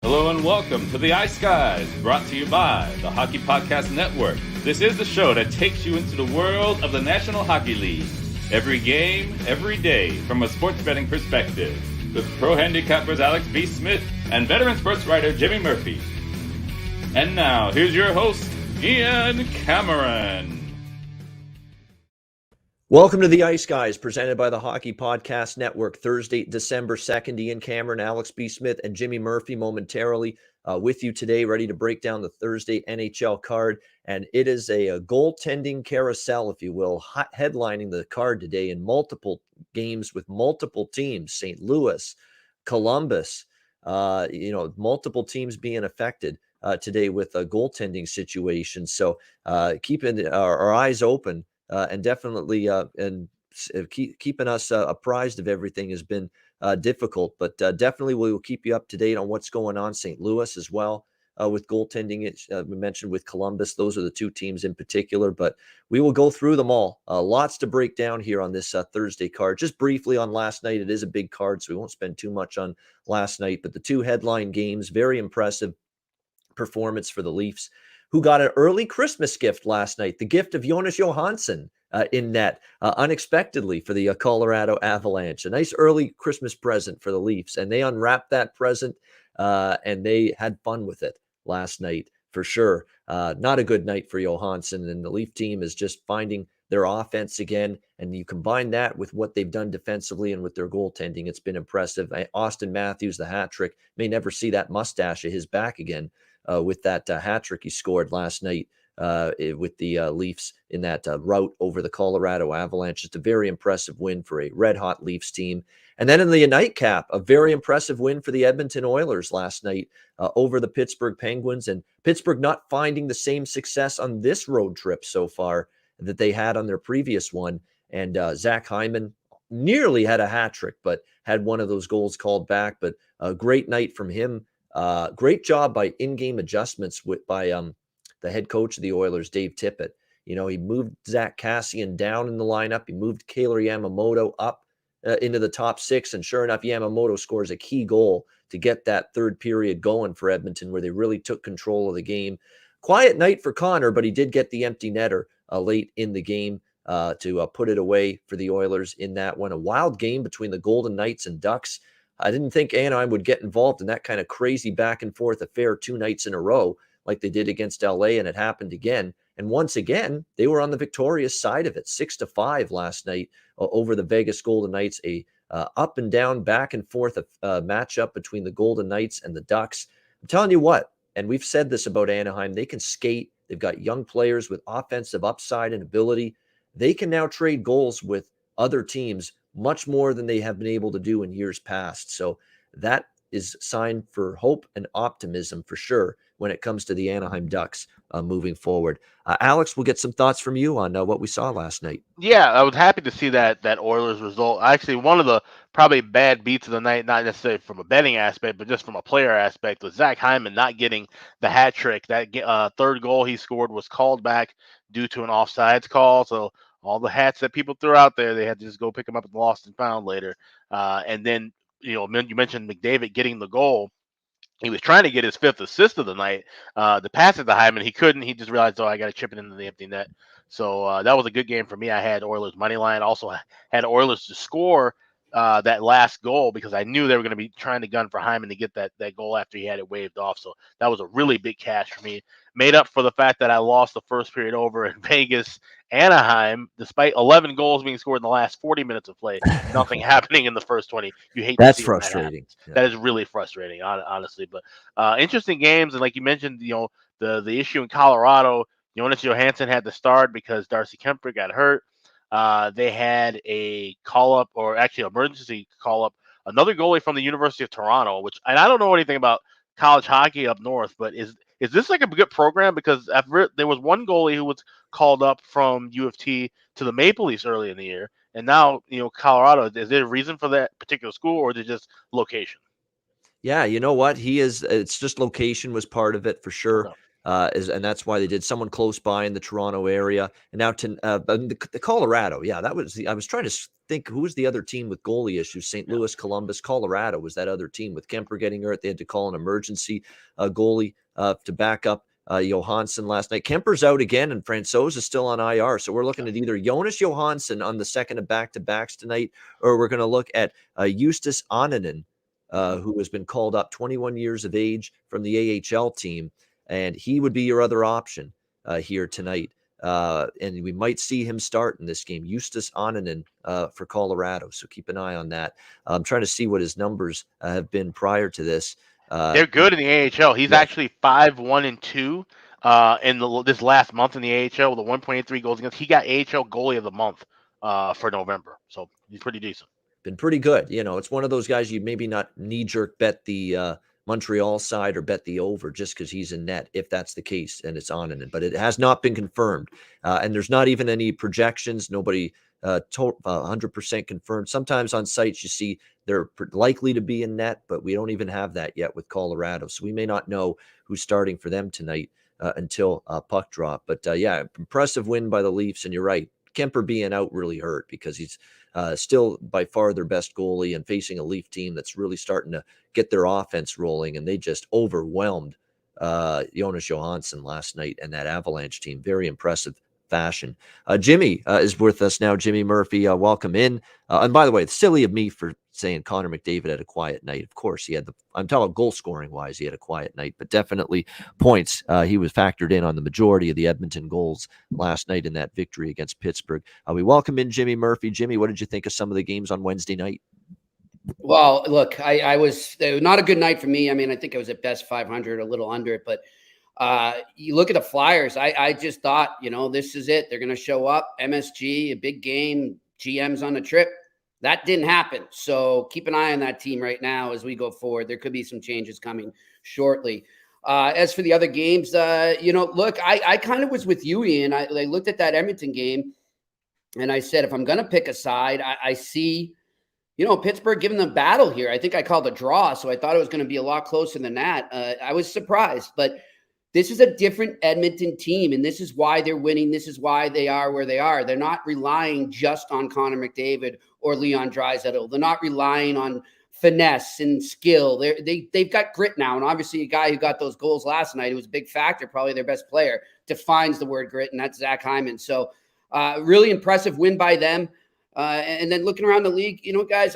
Hello and welcome to the Ice Guys, brought to you by the Hockey Podcast Network. This is the show that takes you into the world of the National Hockey League. Every game, every day, from a sports betting perspective. With pro handicappers Alex B. Smith and veteran sports writer Jimmy Murphy. And now, here's your host, Ian Cameron. Welcome to the Ice Guys, presented by the Hockey Podcast Network. Thursday, December 2nd, Ian Cameron, Alex B. Smith, and Jimmy Murphy momentarily with you today, ready to break down the Thursday NHL card. And it is a goaltending carousel, if you will, headlining the card today in multiple games with multiple teams, St. Louis, Columbus, multiple teams being affected today with a goaltending situation. So keeping our eyes open. And definitely keeping us apprised of everything has been difficult, but definitely we will keep you up to date on what's going on. St. Louis as well with goaltending. We mentioned with Columbus, those are the two teams in particular, but we will go through them all. Lots to break down here on this Thursday card. Just briefly on last night, it is a big card, so we won't spend too much on last night, but the two headline games, very impressive performance for the Leafs, who got an early Christmas gift last night, the gift of Jonas Johansson in net unexpectedly for the Colorado Avalanche. A nice early Christmas present for the Leafs, and they unwrapped that present and they had fun with it last night for sure. Not a good night for Johansson, and the Leaf team is just finding their offense again, and you combine that with what they've done defensively and with their goaltending, it's been impressive. Austin Matthews, the hat trick, may never see that mustache of his back again. With that hat trick he scored last night with the Leafs in that rout over the Colorado Avalanche. Just a very impressive win for a red-hot Leafs team. And then in the nightcap, a very impressive win for the Edmonton Oilers last night over the Pittsburgh Penguins. And Pittsburgh not finding the same success on this road trip so far that they had on their previous one. And Zach Hyman nearly had a hat trick, but had one of those goals called back. But a great night from him. Great job by in-game adjustments by the head coach of the Oilers, Dave Tippett. You know, he moved Zach Kassian down in the lineup. He moved Kailer Yamamoto up into the top six. And sure enough, Yamamoto scores a key goal to get that third period going for Edmonton, where they really took control of the game. Quiet night for Connor, but he did get the empty netter late in the game to put it away for the Oilers in that one. A wild game between the Golden Knights and Ducks. I didn't think Anaheim would get involved in that kind of crazy back and forth affair 2 nights in a row like they did against LA, and it happened again. And once again, they were on the victorious side of it, 6-5 last night over the Vegas Golden Knights, a up and down, back and forth matchup between the Golden Knights and the Ducks. I'm telling you what, and we've said this about Anaheim, they can skate. They've got young players with offensive upside and ability. They can now trade goals with other teams much more than they have been able to do in years past. So that is sign for hope and optimism for sure when it comes to the Anaheim Ducks moving forward. Alex, we'll get some thoughts from you on what we saw last night. Yeah, I was happy to see that Oilers result. Actually, one of the probably bad beats of the night, not necessarily from a betting aspect, but just from a player aspect, was Zach Hyman not getting the hat trick. That third goal he scored was called back due to an offsides call. So all the hats that people threw out there, they had to just go pick them up and lost and found later. And then, you mentioned McDavid getting the goal. He was trying to get his 5th assist of the night. The pass it to Hyman, he couldn't. He just realized, I got to chip it into the empty net. So that was a good game for me. I had Oilers money line. Also had Oilers to score that last goal because I knew they were going to be trying to gun for Hyman to get that goal after he had it waved off. So that was a really big cash for me. Made up for the fact that I lost the first period over in Vegas, Anaheim, despite 11 goals being scored in the last 40 minutes of play, nothing happening in the first 20. You hate that's to see frustrating. That is really frustrating, honestly. But interesting games, and like you mentioned, the issue in Colorado, Jonas Johansson had to start because Darcy Kemper got hurt. They had a call-up, or actually emergency call-up, another goalie from the University of Toronto, and I don't know anything about college hockey up north, but is this like a good program? Because there was one goalie who was called up from U of T to the Maple Leafs early in the year, and now, Colorado, is there a reason for that particular school, or is it just location? Yeah, you know what? It's just location was part of it for sure. Okay. And that's why they did someone close by in the Toronto area. And now to the Colorado. Yeah, I was trying to think, who was the other team with goalie issues? St. Louis, Columbus, Colorado was that other team with Kemper getting hurt. They had to call an emergency goalie to back up Johansson last night. Kemper's out again, and Francouz is still on IR. So we're looking at either Jonas Johansson on the second of back-to-backs tonight, or we're going to look at Justus Annunen, who has been called up, 21 years of age, from the AHL team, and he would be your other option here tonight. And we might see him start in this game, Justus Annunen for Colorado. So keep an eye on that. I'm trying to see what his numbers have been prior to this. They're good in the AHL. He's actually 5-1-2 in this last month in the AHL with a 1.83 goals against. He got AHL goalie of the month for November, so he's pretty decent. Been pretty good. It's one of those guys you maybe not knee-jerk bet the Montreal side or bet the over just because he's in net, if that's the case, and it's on it. But it has not been confirmed, and there's not even any projections. Nobody 100% confirmed. Sometimes on sites you see they're likely to be in net, but we don't even have that yet with Colorado, so we may not know who's starting for them tonight until puck drop. But yeah, impressive win by the Leafs, and you're right, Kemper being out really hurt because he's still by far their best goalie and facing a Leaf team that's really starting to get their offense rolling, and they just overwhelmed Jonas Johansson last night and that Avalanche team. Very impressive fashion. Jimmy is with us now. Jimmy Murphy, welcome in. And by the way, it's silly of me for saying Connor McDavid had a quiet night. Of course, he had I'm talking goal scoring wise, he had a quiet night, but definitely points. He was factored in on the majority of the Edmonton goals last night in that victory against Pittsburgh. We welcome in Jimmy Murphy. Jimmy, what did you think of some of the games on Wednesday night? Well, look, it was not a good night for me. I mean, I think I was at best 500, a little under it, but you look at the Flyers. I just thought, this is it. They're going to show up. MSG, a big game. GM's on the trip. That didn't happen. So keep an eye on that team right now as we go forward. There could be some changes coming shortly. As for the other games, look, I kind of was with you, Ian. I looked at that Edmonton game, and I said, if I'm going to pick a side, I see, Pittsburgh giving them battle here. I think I called a draw, so I thought it was going to be a lot closer than that. I was surprised, but this is a different Edmonton team, and this is why they're winning. This is why they are where they are. They're not relying just on Connor McDavid or Leon Draisaitl. They're not relying on finesse and skill. They've got grit now, and obviously a guy who got those goals last night, who was a big factor, probably their best player, defines the word grit, and that's Zach Hyman. So really impressive win by them. And then looking around the league, guys,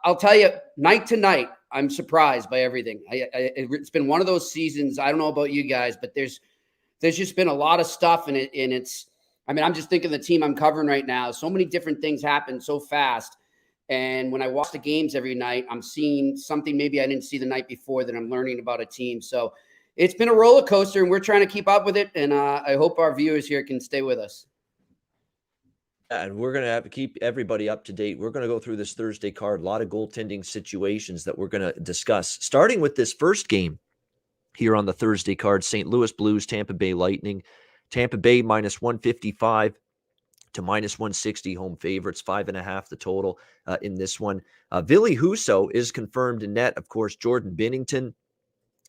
I'll tell you, night to night, I'm surprised by everything. It's been one of those seasons. I don't know about you guys, but there's just been a lot of stuff in it. And I'm just thinking the team I'm covering right now. So many different things happen so fast. And when I watch the games every night, I'm seeing something maybe I didn't see the night before that I'm learning about a team. So it's been a roller coaster, and we're trying to keep up with it. And I hope our viewers here can stay with us. And we're going to have to keep everybody up to date. We're going to go through this Thursday card, a lot of goaltending situations that we're going to discuss, starting with this first game here on the Thursday card, St. Louis Blues, Tampa Bay Lightning. Tampa Bay minus 155 to minus 160, home favorites, 5.5 the total in this one. Ville Husso is confirmed in net. Of course, Jordan Binnington,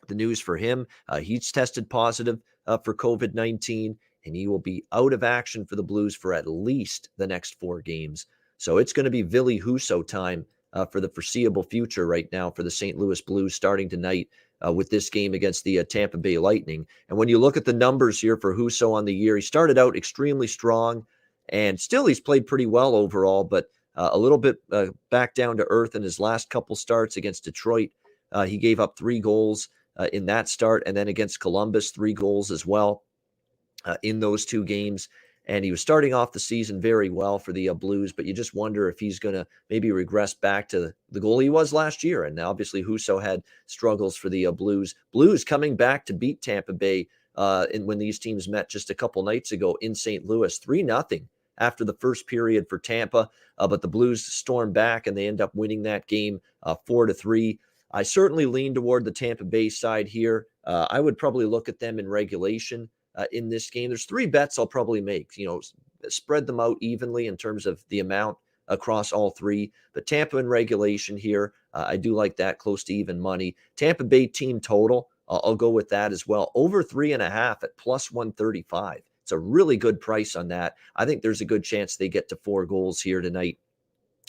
the news for him, he's tested positive for COVID-19. And he will be out of action for the Blues for at least the next 4 games. So it's going to be Ville Husso time for the foreseeable future right now for the St. Louis Blues, starting tonight with this game against the Tampa Bay Lightning. And when you look at the numbers here for Husso on the year, he started out extremely strong, and still he's played pretty well overall, but a little bit back down to earth in his last couple starts against Detroit. He gave up 3 goals in that start, and then against Columbus, 3 goals as well. In those 2 games, and he was starting off the season very well for the Blues, but you just wonder if he's going to maybe regress back to the goal he was last year. And obviously Husso had struggles for the Blues. Blues coming back to beat Tampa Bay when these teams met just a couple nights ago in St. Louis, 3-0 after the first period for Tampa, but the Blues stormed back and they end up winning that game 4-3. I certainly lean toward the Tampa Bay side here. I would probably look at them in regulation. In this game, there's 3 bets I'll probably make, spread them out evenly in terms of the amount across all 3. But Tampa in regulation here, I do like that, close to even money. Tampa Bay team total, I'll go with that as well. Over 3.5 at plus 135. It's a really good price on that. I think there's a good chance they get to 4 goals here tonight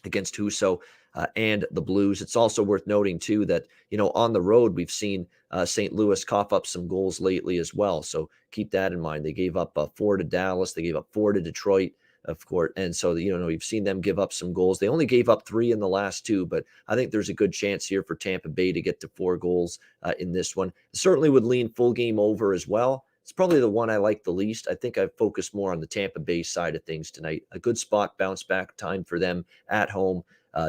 against Husso and the Blues. It's also worth noting, too, that, on the road, we've seen St. Louis cough up some goals lately as well. So keep that in mind. They gave up 4 to Dallas. They gave up 4 to Detroit, of course. And so, we've seen them give up some goals. They only gave up 3 in the last 2, but I think there's a good chance here for Tampa Bay to get to 4 goals in this one. Certainly would lean full game over as well. It's probably the one I like the least. I think I've focused more on the Tampa Bay side of things tonight. A good spot, bounce back time for them at home.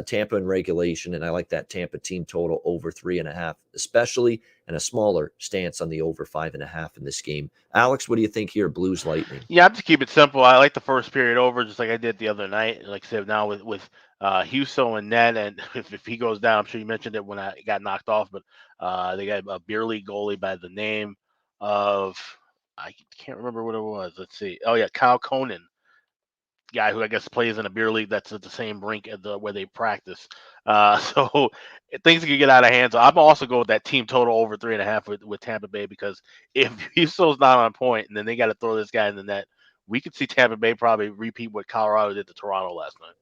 Tampa in regulation, and I like that Tampa team total over 3.5, especially, and a smaller stance on the over 5.5 in this game. Alex, what do you think here, Blues Lightning? Yeah, I'm just keep it simple. I like the first period over, just like I did the other night. Like I said, now with Husso and Ned, and if he goes down, I'm sure you mentioned it when I got knocked off, but they got a beer league goalie by the name of, I can't remember what it was. Let's see. Oh yeah, Kyle Conan, guy who I guess plays in a beer league that's at the same rink at where they practice. So things can get out of hand. So I'm also go with that team total over 3.5 with Tampa Bay, because if Husso's not on point and then they got to throw this guy in the net, we could see Tampa Bay probably repeat what Colorado did to Toronto last night.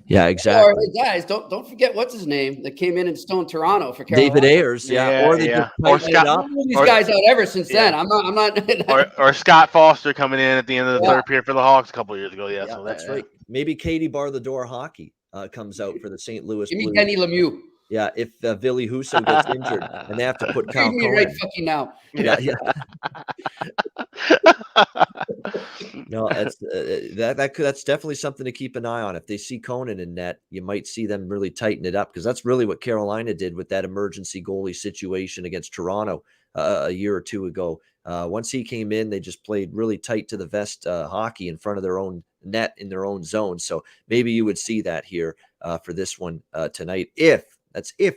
Yeah, exactly. Or guys, don't forget what's his name that came in and stoned Toronto for Carolina. David Ayers, or Scott. These guys out ever since then. I'm not. or Scott Foster coming in at the end of the third period for the Hawks a couple of years ago. Yeah, so that's right. Maybe Katie Bar the Door Hockey comes out for the St. Louis Blues. Denny Lemieux. Yeah, if Ville Husso gets injured and they have to put Kyle Conan. Right fucking now. Yeah. No, that's definitely something to keep an eye on. If they see Conan in net, you might see them really tighten it up, because that's really what Carolina did with that emergency goalie situation against Toronto a year or two ago. Once he came in, they just played really tight to the vest hockey in front of their own net in their own zone. So maybe you would see that here for this one tonight. If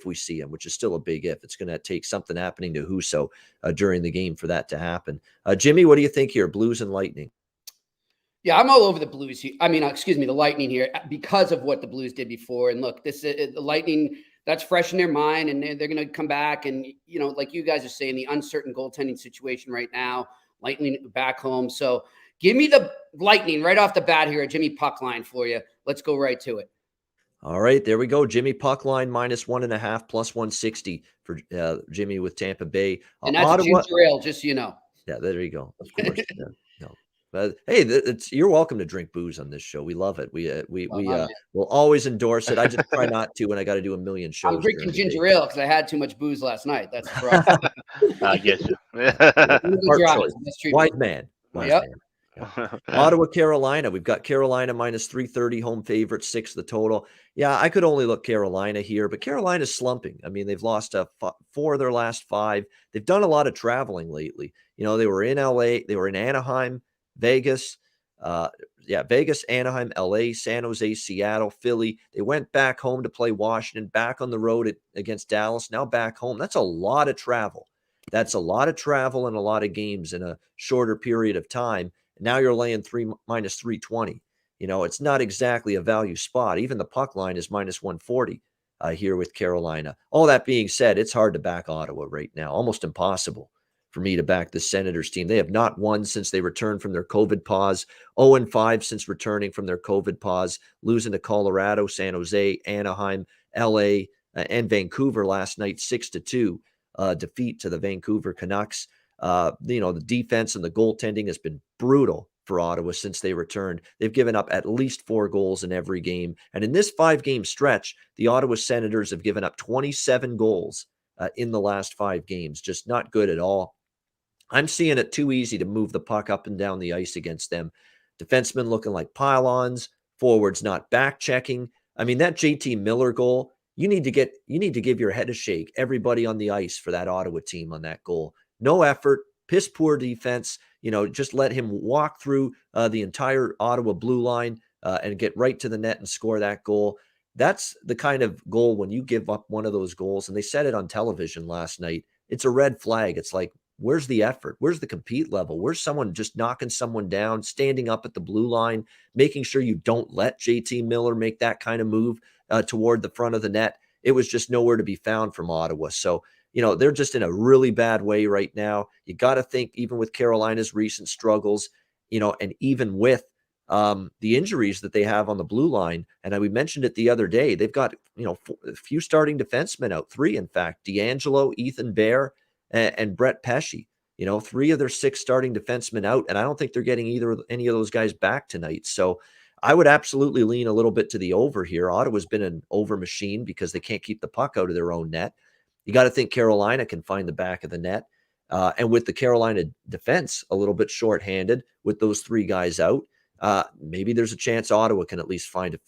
we see him, which is still a big if. It's going to take something happening to Husso during the game for that to happen. Jimmy, what do you think here? Blues and Lightning. Yeah, I'm all over the Blues. The Lightning here, because of what the Blues did before. And look, the Lightning, that's fresh in their mind, and they're going to come back. And, like you guys are saying, the uncertain goaltending situation right now, Lightning back home. So give me the Lightning right off the bat here, a Jimmy puck line for you. Let's go right to it. All right, there we go. Jimmy puck line -1.5 plus 160 for Jimmy with Tampa Bay. And that's Ottawa, ginger ale, just so you know. Yeah, there you go. Of course. No. But hey, you're welcome to drink booze on this show. We love it. We will always endorse it. I just try not to when I got to do a million shows. I'm drinking ginger ale because I had too much booze last night. That's the problem. I get you. Wise man. Ottawa, Carolina. We've got Carolina -330 home favorite, 6 the total. Yeah, I could only look Carolina here, but Carolina's slumping. I mean, they've lost 4 of their last 5. They've done a lot of traveling lately. They were in LA, they were in Anaheim, Vegas, Vegas, Anaheim, LA, San Jose, Seattle, Philly. They went back home to play Washington, back on the road against Dallas, now back home. That's a lot of travel. That's a lot of travel and a lot of games in a shorter period of time. Now you're laying -320. It's not exactly a value spot. Even the puck line is -140 here with Carolina. All that being said, it's hard to back Ottawa right now. Almost impossible for me to back the Senators team. They have not won since they returned from their COVID pause. 0-5 since returning from their COVID pause, losing to Colorado, San Jose, Anaheim, LA, and Vancouver last night, 6-2 defeat to the Vancouver Canucks. The defense and the goaltending has been brutal for Ottawa since they returned. They've given up at least 4 goals in every game. And in this 5-game stretch, the Ottawa Senators have given up 27 goals in the last 5 games. Just not good at all. I'm seeing it too easy to move the puck up and down the ice against them. Defensemen looking like pylons, forwards not back checking. I mean, that JT Miller goal, you need to give your head a shake, everybody on the ice, for that Ottawa team on that goal. No effort, piss poor defense. Just let him walk through the entire Ottawa blue line and get right to the net and score that goal. That's the kind of goal, when you give up one of those goals, and they said it on television last night, it's a red flag. It's like, where's the effort? Where's the compete level? Where's someone just knocking someone down, standing up at the blue line, making sure you don't let JT Miller make that kind of move toward the front of the net? It was just nowhere to be found from Ottawa. So, they're just in a really bad way right now. You got to think, even with Carolina's recent struggles, and even with the injuries that they have on the blue line. And we mentioned it the other day. They've got, a few starting defensemen out, 3, in fact, D'Angelo, Ethan Bear, and Brett Pesce. 3 of their 6 starting defensemen out, and I don't think they're getting any of those guys back tonight. So I would absolutely lean a little bit to the over here. Ottawa's been an over machine because they can't keep the puck out of their own net. You got to think Carolina can find the back of the net. And with the Carolina defense a little bit shorthanded with those 3 guys out, maybe there's a chance Ottawa can at least find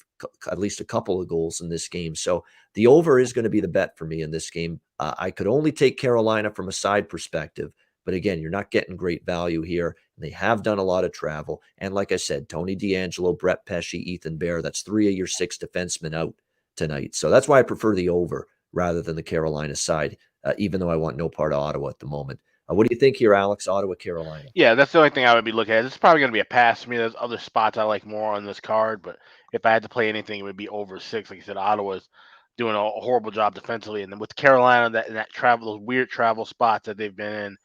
at least a couple of goals in this game. So the over is going to be the bet for me in this game. I could only take Carolina from a side perspective. But again, you're not getting great value here. They have done a lot of travel. And like I said, Tony DeAngelo, Brett Pesce, Ethan Bear, that's 3 of your 6 defensemen out tonight. So that's why I prefer the over rather than the Carolina side, even though I want no part of Ottawa at the moment. What do you think here, Alex? Ottawa, Carolina? Yeah, that's the only thing I would be looking at. It's probably going to be a pass for me. There's other spots I like more on this card, but if I had to play anything, it would be over 6. Like you said, Ottawa's doing a horrible job defensively, and then with Carolina, that travel, those weird travel spots that they've been in,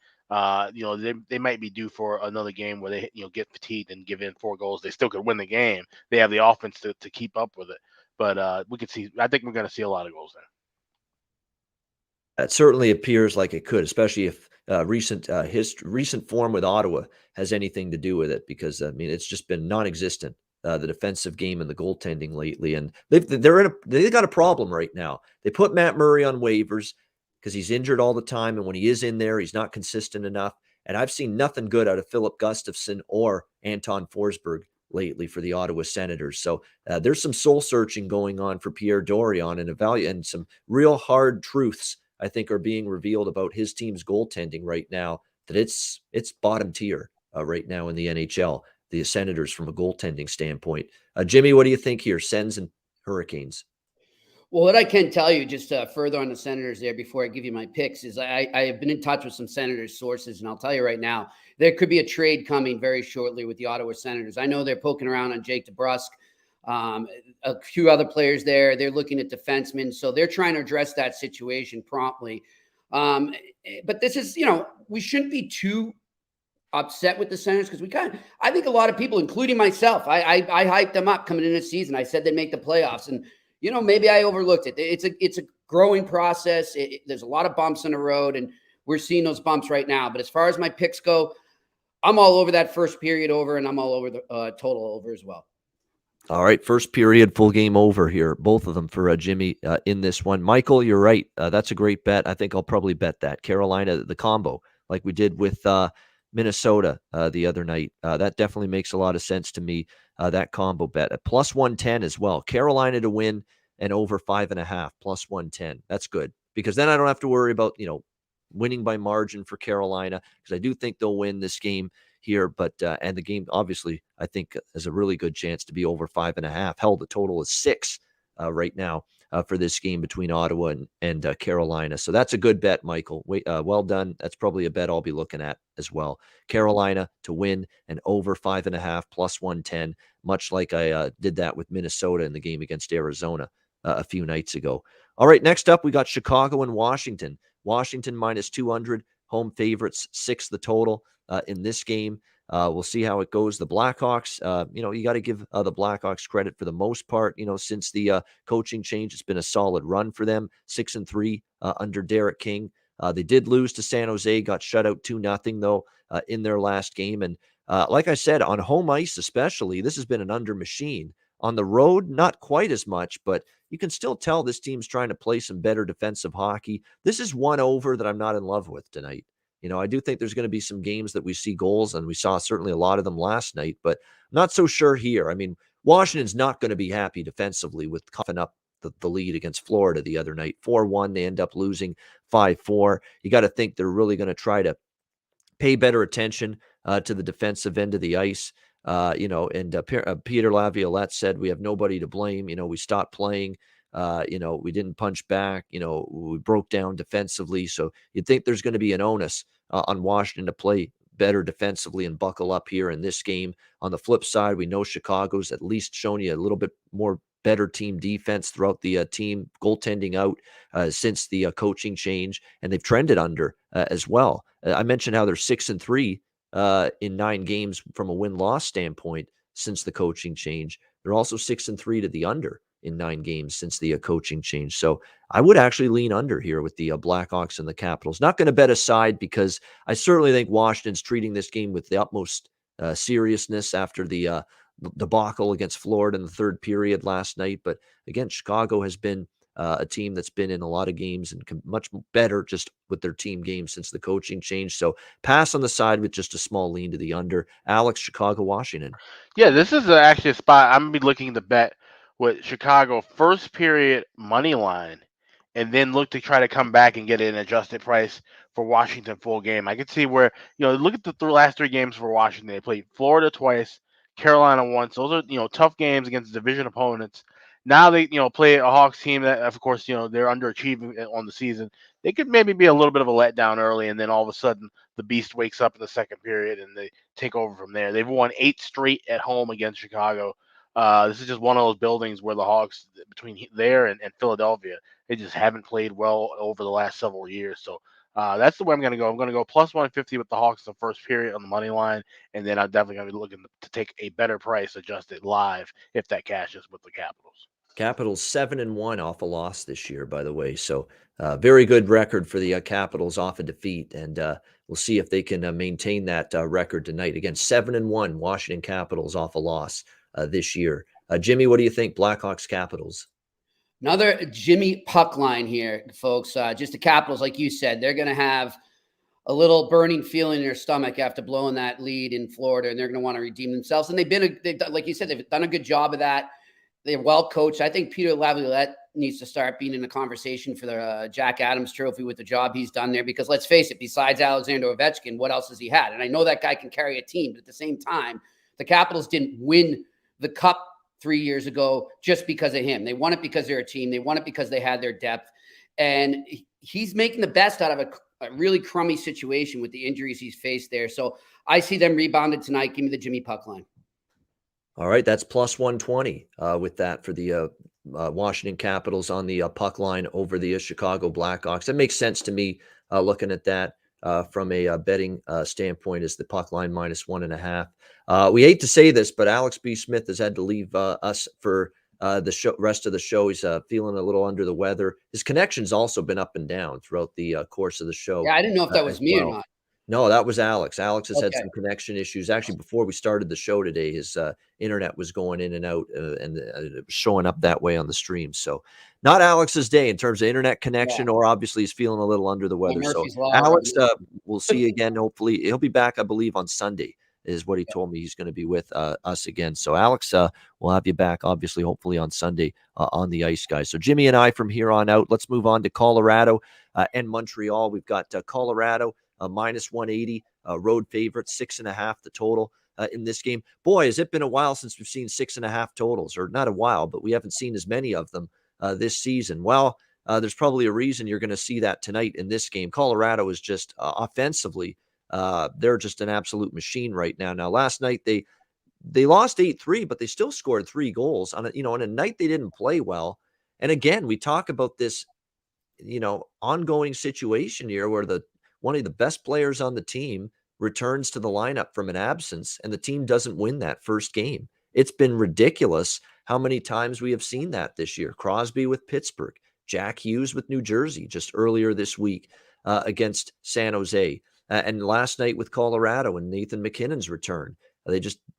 they might be due for another game where they get fatigued and give in 4 goals. They still could win the game. They have the offense to keep up with it, but we could see. I think we're going to see a lot of goals there. It certainly appears like it could, especially if recent form with Ottawa has anything to do with it, because it's just been non-existent, the defensive game and the goaltending lately, and they got a problem right now. They put Matt Murray on waivers because he's injured all the time, and when he is in there, he's not consistent enough. And I've seen nothing good out of Philip Gustafson or Anton Forsberg lately for the Ottawa Senators. So there's some soul searching going on for Pierre Dorion, and some real hard truths I think are being revealed about his team's goaltending right now, that it's bottom tier right now in the NHL, the Senators from a goaltending standpoint. Jimmy, what do you think here? Sens and Hurricanes. Well, what I can tell you, just further on the Senators there before I give you my picks, is I have been in touch with some Senators sources, and I'll tell you right now, there could be a trade coming very shortly with the Ottawa Senators. I know they're poking around on Jake DeBrusk, a few other players there. They're looking at defensemen, so they're trying to address that situation promptly. But this is, we shouldn't be too upset with the Senators, because I think a lot of people, including myself, I hyped them up coming into the season. I said they'd make the playoffs, and maybe I overlooked it. It's a growing process. There's a lot of bumps in the road, and we're seeing those bumps right now. But as far as my picks go, I'm all over that first period over, and I'm all over the total over as well. All right, first period, full game over here. Both of them for Jimmy in this one. Michael, you're right. That's a great bet. I think I'll probably bet that. Carolina, the combo, like we did with Minnesota the other night. That definitely makes a lot of sense to me, that combo bet. At plus 110 as well. Carolina to win and over 5.5, plus 110. That's good, because then I don't have to worry about, winning by margin for Carolina, because I do think they'll win this game here, but and the game obviously I think has a really good chance to be over 5.5. Hell, the total is 6 right now for this game between Ottawa and Carolina. So that's a good bet, Michael. Well done. That's probably a bet I'll be looking at as well. Carolina to win and over 5.5, plus 110, much like I did that with Minnesota in the game against Arizona a few nights ago. All right, next up we got Chicago and Washington. Washington minus 200, home favorites, 6 the total in this game. We'll see how it goes. The Blackhawks, you got to give the Blackhawks credit for the most part. Since the coaching change, it's been a solid run for them. 6-3 under Derek King. They did lose to San Jose, got shut out 2-0 though in their last game. And like I said, on home ice especially, this has been an under machine. On the road, not quite as much, but you can still tell this team's trying to play some better defensive hockey. This is one over that I'm not in love with tonight. I do think there's going to be some games that we see goals, and we saw certainly a lot of them last night, but I'm not so sure here. Washington's not going to be happy defensively with coughing up the lead against Florida the other night. 4-1, they end up losing 5-4. You got to think they're really going to try to pay better attention to the defensive end of the ice. Peter Laviolette said we have nobody to blame. We stopped playing. We didn't punch back. We broke down defensively. So you'd think there's going to be an onus on Washington to play better defensively and buckle up here in this game. On the flip side, we know Chicago's at least shown you a little bit more better team defense throughout the team goaltending out since the coaching change, and they've trended under as well. I mentioned how they're 6-3 in 9 games from a win-loss standpoint since the coaching change. They're also 6-3 to the under in 9 games since the coaching change. So I would actually lean under here with the Blackhawks and the Capitals. Not going to bet a side because I certainly think Washington's treating this game with the utmost seriousness after the debacle against Florida in the third period last night. But again, Chicago has been a team that's been in a lot of games and much better just with their team games since the coaching change. So pass on the side with just a small lean to the under. Alex, Chicago, Washington. Yeah, this is actually a spot I'm gonna be looking to bet with Chicago first period money line, and then look to try to come back and get an adjusted price for Washington full game. I could see where look at the last 3 games for Washington. They played Florida twice, Carolina once. Those are tough games against division opponents. Now they play a Hawks team that of course they're underachieving on the season. They could maybe be a little bit of a letdown early, and then all of a sudden the beast wakes up in the second period and they take over from there. They've won 8 straight at home against Chicago. This is just one of those buildings where the Hawks, between there and Philadelphia, they just haven't played well over the last several years. So that's the way I'm going to go. I'm going to go plus 150 with the Hawks the first period on the money line, and then I'm definitely going to be looking to take a better price adjusted live if that cashes with the Capitals. Capitals 7-1 off a loss this year, by the way. So very good record for the Capitals off a defeat. And we'll see if they can maintain that record tonight. Again, 7-1 Washington Capitals off a loss this year. Jimmy, what do you think? Blackhawks Capitals. Another Jimmy puck line here, folks. Just the Capitals, like you said, they're going to have a little burning feeling in their stomach after blowing that lead in Florida, and they're going to want to redeem themselves. And they've like you said, they've done a good job of that. They're well coached. I think Peter Laviolette needs to start being in the conversation for the Jack Adams Trophy with the job he's done there. Because let's face it, besides Alexander Ovechkin, what else has he had? And I know that guy can carry a team, but at the same time, the Capitals didn't win the Cup 3 years ago just because of him. They won it because they're a team. They won it because they had their depth. And he's making the best out of a really crummy situation with the injuries he's faced there. So I see them rebounded tonight. Give me the Jimmy puck line. All right, that's plus 120 with that for the Washington Capitals on the puck line over the Chicago Blackhawks. That makes sense to me looking at that from a betting standpoint as the puck line minus 1.5. We hate to say this, but Alex B. Smith has had to leave us for the rest of the show. He's feeling a little under the weather. His connection's also been up and down throughout the course of the show. Yeah, I didn't know if that was me or not. No, that was Alex. Alex has had some connection issues. Actually, before we started the show today, his internet was going in and out and it was showing up that way on the stream. So not Alex's day in terms of internet connection, or obviously he's feeling a little under the weather. So Alex, we'll see you again. Hopefully he'll be back, I believe, on Sunday is what he told me. He's going to be with us again. So Alex, we'll have you back, obviously, hopefully on Sunday on the ice, guys. So Jimmy and I from here on out, let's move on to Colorado and Montreal. We've got Colorado minus 180, road favorite, 6.5 the total in this game. Boy, has it been a while since we've seen 6.5 totals, or not a while, but we haven't seen as many of them this season. Well, there's probably a reason you're going to see that tonight in this game. Colorado is just offensively, they're just an absolute machine right now. Now, last night they lost 8-3, but they still scored 3 goals on a night they didn't play well. And again, we talk about this, ongoing situation here where one of the best players on the team returns to the lineup from an absence, and the team doesn't win that first game. It's been ridiculous how many times we have seen that this year. Crosby with Pittsburgh, Jack Hughes with New Jersey just earlier this week against San Jose, and last night with Colorado and Nathan McKinnon's return.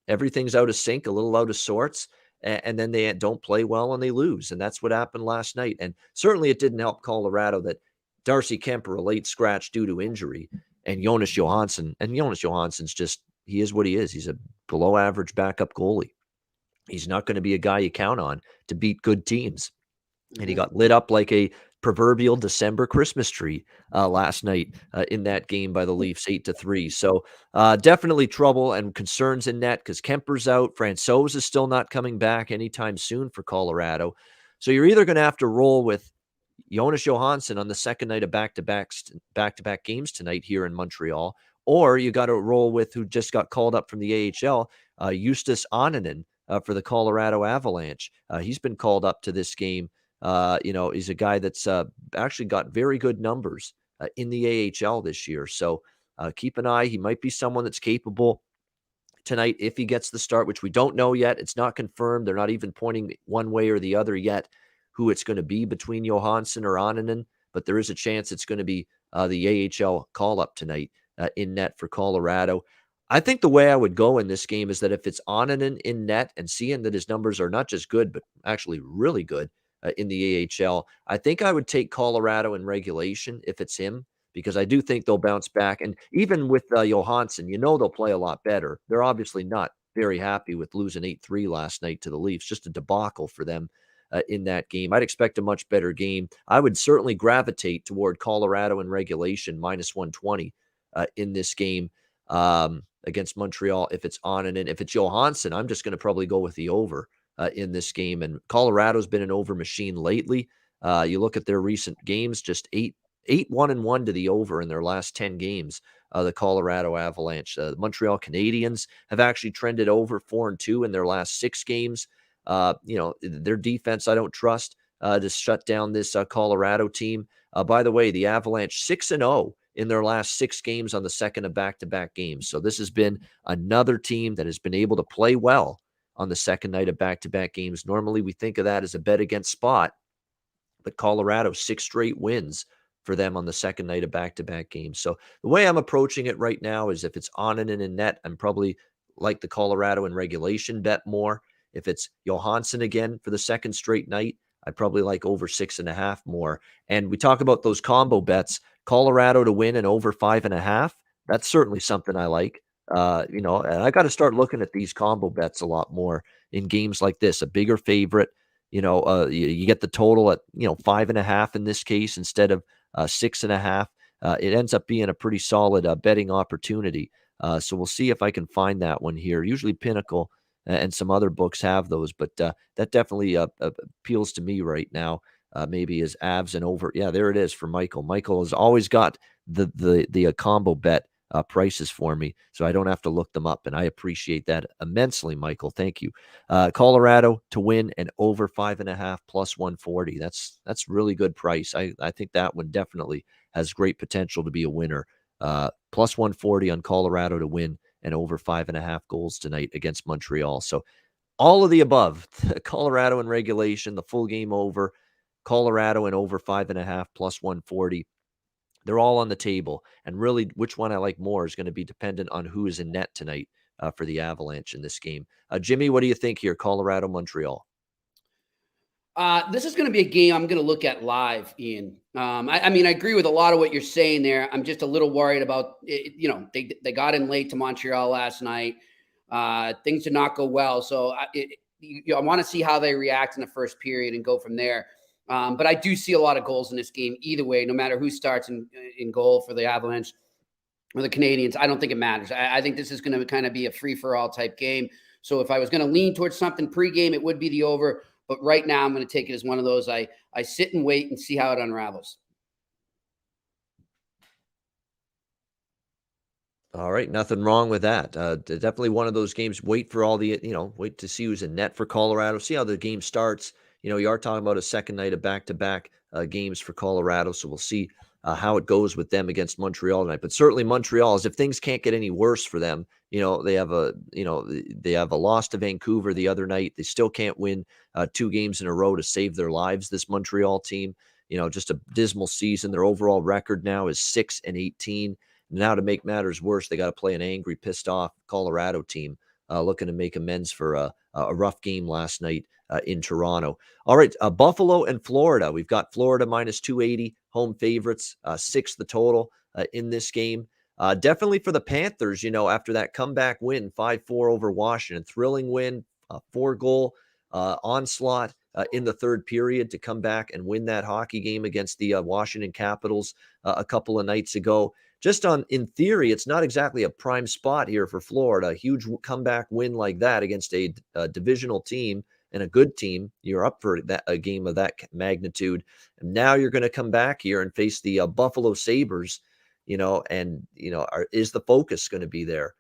Everything's out of sync, a little out of sorts, and then they don't play well and they lose. And that's what happened last night. And certainly it didn't help Colorado that Darcy Kemper, a late scratch due to injury, and Jonas Johansson. And Jonas Johansson's he is what he is. He's a below average backup goalie. He's not going to be a guy you count on to beat good teams. And he got lit up like a proverbial December Christmas tree last night in that game by the Leafs 8-3. So definitely trouble and concerns in net because Kemper's out. Francouz is still not coming back anytime soon for Colorado. So you're either going to have to roll with Jonas Johansson on the second night of back-to-back games tonight here in Montreal, or you got to roll with who just got called up from the AHL, Justus Annunen for the Colorado Avalanche. He's been called up to this game. He's a guy that's actually got very good numbers in the AHL this year. So keep an eye. He might be someone that's capable tonight if he gets the start, which we don't know yet. It's not confirmed. They're not even pointing one way or the other yet who it's going to be between Johansson or Annunen, but there is a chance it's going to be the AHL call-up tonight in net for Colorado. I think the way I would go in this game is that if it's Annunen in net and seeing that his numbers are not just good, but actually really good in the AHL, I think I would take Colorado in regulation if it's him, because I do think they'll bounce back. And even with Johansson, they'll play a lot better. They're obviously not very happy with losing 8-3 last night to the Leafs, just a debacle for them in that game. I'd expect a much better game. I would certainly gravitate toward Colorado in regulation, minus 120 in this game against Montreal if it's on. And if it's Johansson, I'm just going to probably go with the over in this game. And Colorado's been an over machine lately. You look at their recent games, just 8-1-1 to the over in their last 10 games. The Colorado Avalanche. The Montreal Canadiens have actually trended over 4-2 in their last 6 games. Their defense I don't trust to shut down this Colorado team. By the way, the Avalanche 6-0 in their last 6 games on the second of back-to-back games. So this has been another team that has been able to play well on the second night of back-to-back games. Normally we think of that as a bet against spot, but Colorado 6 straight wins for them on the second night of back-to-back games. So the way I'm approaching it right now is if it's Annunen in net, I'm probably like the Colorado in regulation bet more. If it's Johansson again for the second straight night, I'd probably like over 6.5 more. And we talk about those combo bets, Colorado to win and over 5.5. That's certainly something I like. And I got to start looking at these combo bets a lot more in games like this, a bigger favorite. You get the total at 5.5 in this case instead of 6.5. It ends up being a pretty solid betting opportunity. So we'll see if I can find that one here. Usually Pinnacle and some other books have those, but that definitely appeals to me right now. Maybe as Avs and over. Yeah, there it is for Michael. Michael has always got the combo bet prices for me, so I don't have to look them up, and I appreciate that immensely, Michael. Thank you. Colorado to win and over 5.5 plus 140. That's really good price. I think that one definitely has great potential to be a winner. Plus 140 on Colorado to win and over 5.5 goals tonight against Montreal. So all of the above, Colorado in regulation, the full game over, Colorado and over 5.5 plus 140. They're all on the table. And really, which one I like more is going to be dependent on who is in net tonight for the Avalanche in this game. Jimmy, what do you think here? Colorado, Montreal. This is going to be a game I'm going to look at live, Ian. I agree with a lot of what you're saying there. I'm just a little worried about it. They got in late to Montreal last night. Things did not go well. So I want to see how they react in the first period and go from there. But I do see a lot of goals in this game either way, no matter who starts in goal for the Avalanche or the Canadiens. I don't think it matters. I think this is going to kind of be a free-for-all type game. So if I was going to lean towards something pregame, it would be the over. But right now, I'm going to take it as one of those. I sit and wait and see how it unravels. All right, nothing wrong with that. Definitely one of those games. Wait for all the, wait to see who's in net for Colorado. See how the game starts. You are talking about a second night of back-to-back games for Colorado, so we'll see how it goes with them against Montreal tonight. But certainly Montreal, as if things can't get any worse for them, they have a loss to Vancouver the other night. They still can't win 2 games in a row to save their lives. This Montreal team, just a dismal season. Their overall record now is 6-18. Now to make matters worse, they got to play an angry, pissed off Colorado team looking to make amends for a rough game last night in Toronto. All right, Buffalo and Florida. We've got Florida minus 280, home favorites, 6 the total in this game. Definitely for the Panthers, after that comeback win, 5-4 over Washington, thrilling win, 4-goal onslaught in the third period to come back and win that hockey game against the Washington Capitals a couple of nights ago. Just in theory, it's not exactly a prime spot here for Florida. A huge comeback win like that against a divisional team and a good team. You're up for a game of that magnitude. And now you're going to come back here and face the Buffalo Sabres, is the focus going to be there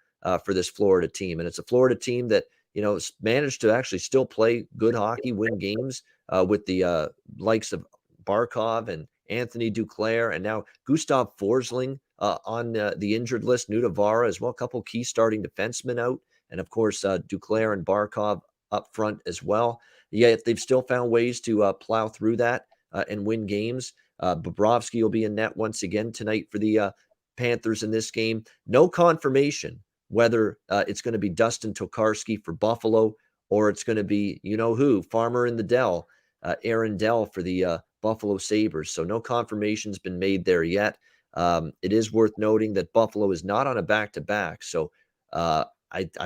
for this Florida team? And it's a Florida team that, has managed to actually still play good hockey, win games with the likes of Barkov and Anthony Duclair, and now Gustav Forsling on the injured list, Nudavara as well. A couple key starting defensemen out And of course, Duclair and Barkov up front as well. Yet they've still found ways to plow through that and win games. Bobrovsky will be in net once again tonight for the Panthers in this game. No confirmation whether it's going to be Dustin Tokarski for Buffalo or it's going to be, you know who, Farmer in the Dell, Aaron Dell for the Buffalo Sabres. So no confirmation's been made there yet. It is worth noting that Buffalo is not on a back-to-back. So I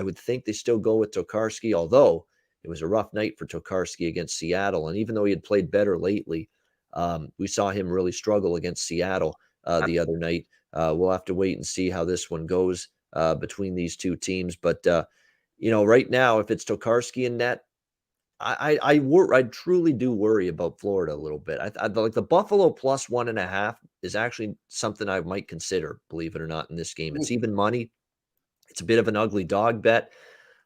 would think they still go with Tokarski, although it was a rough night for Tokarski against Seattle. And even though he had played better lately, we saw him really struggle against Seattle the other night. We'll have to wait and see how this one goes between these two teams. But, right now, if it's Tokarski in net, I truly do worry about Florida a little bit. I like the Buffalo plus 1.5 is actually something I might consider, believe it or not, in this game. It's even money. It's a bit of an ugly dog bet.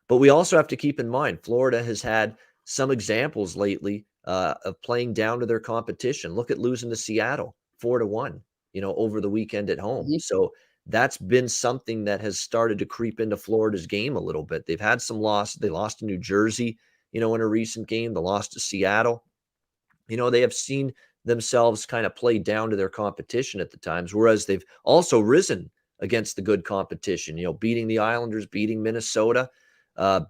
But we also have to keep in mind, Florida has had some examples lately of playing down to their competition. Look at losing to Seattle 4-1, over the weekend at home. Mm-hmm. So that's been something that has started to creep into Florida's game a little bit. They've had some losses. They lost to New Jersey, in a recent game. They lost to Seattle. They have seen themselves kind of play down to their competition at the times, whereas they've also risen against the good competition, beating the Islanders, beating Minnesota,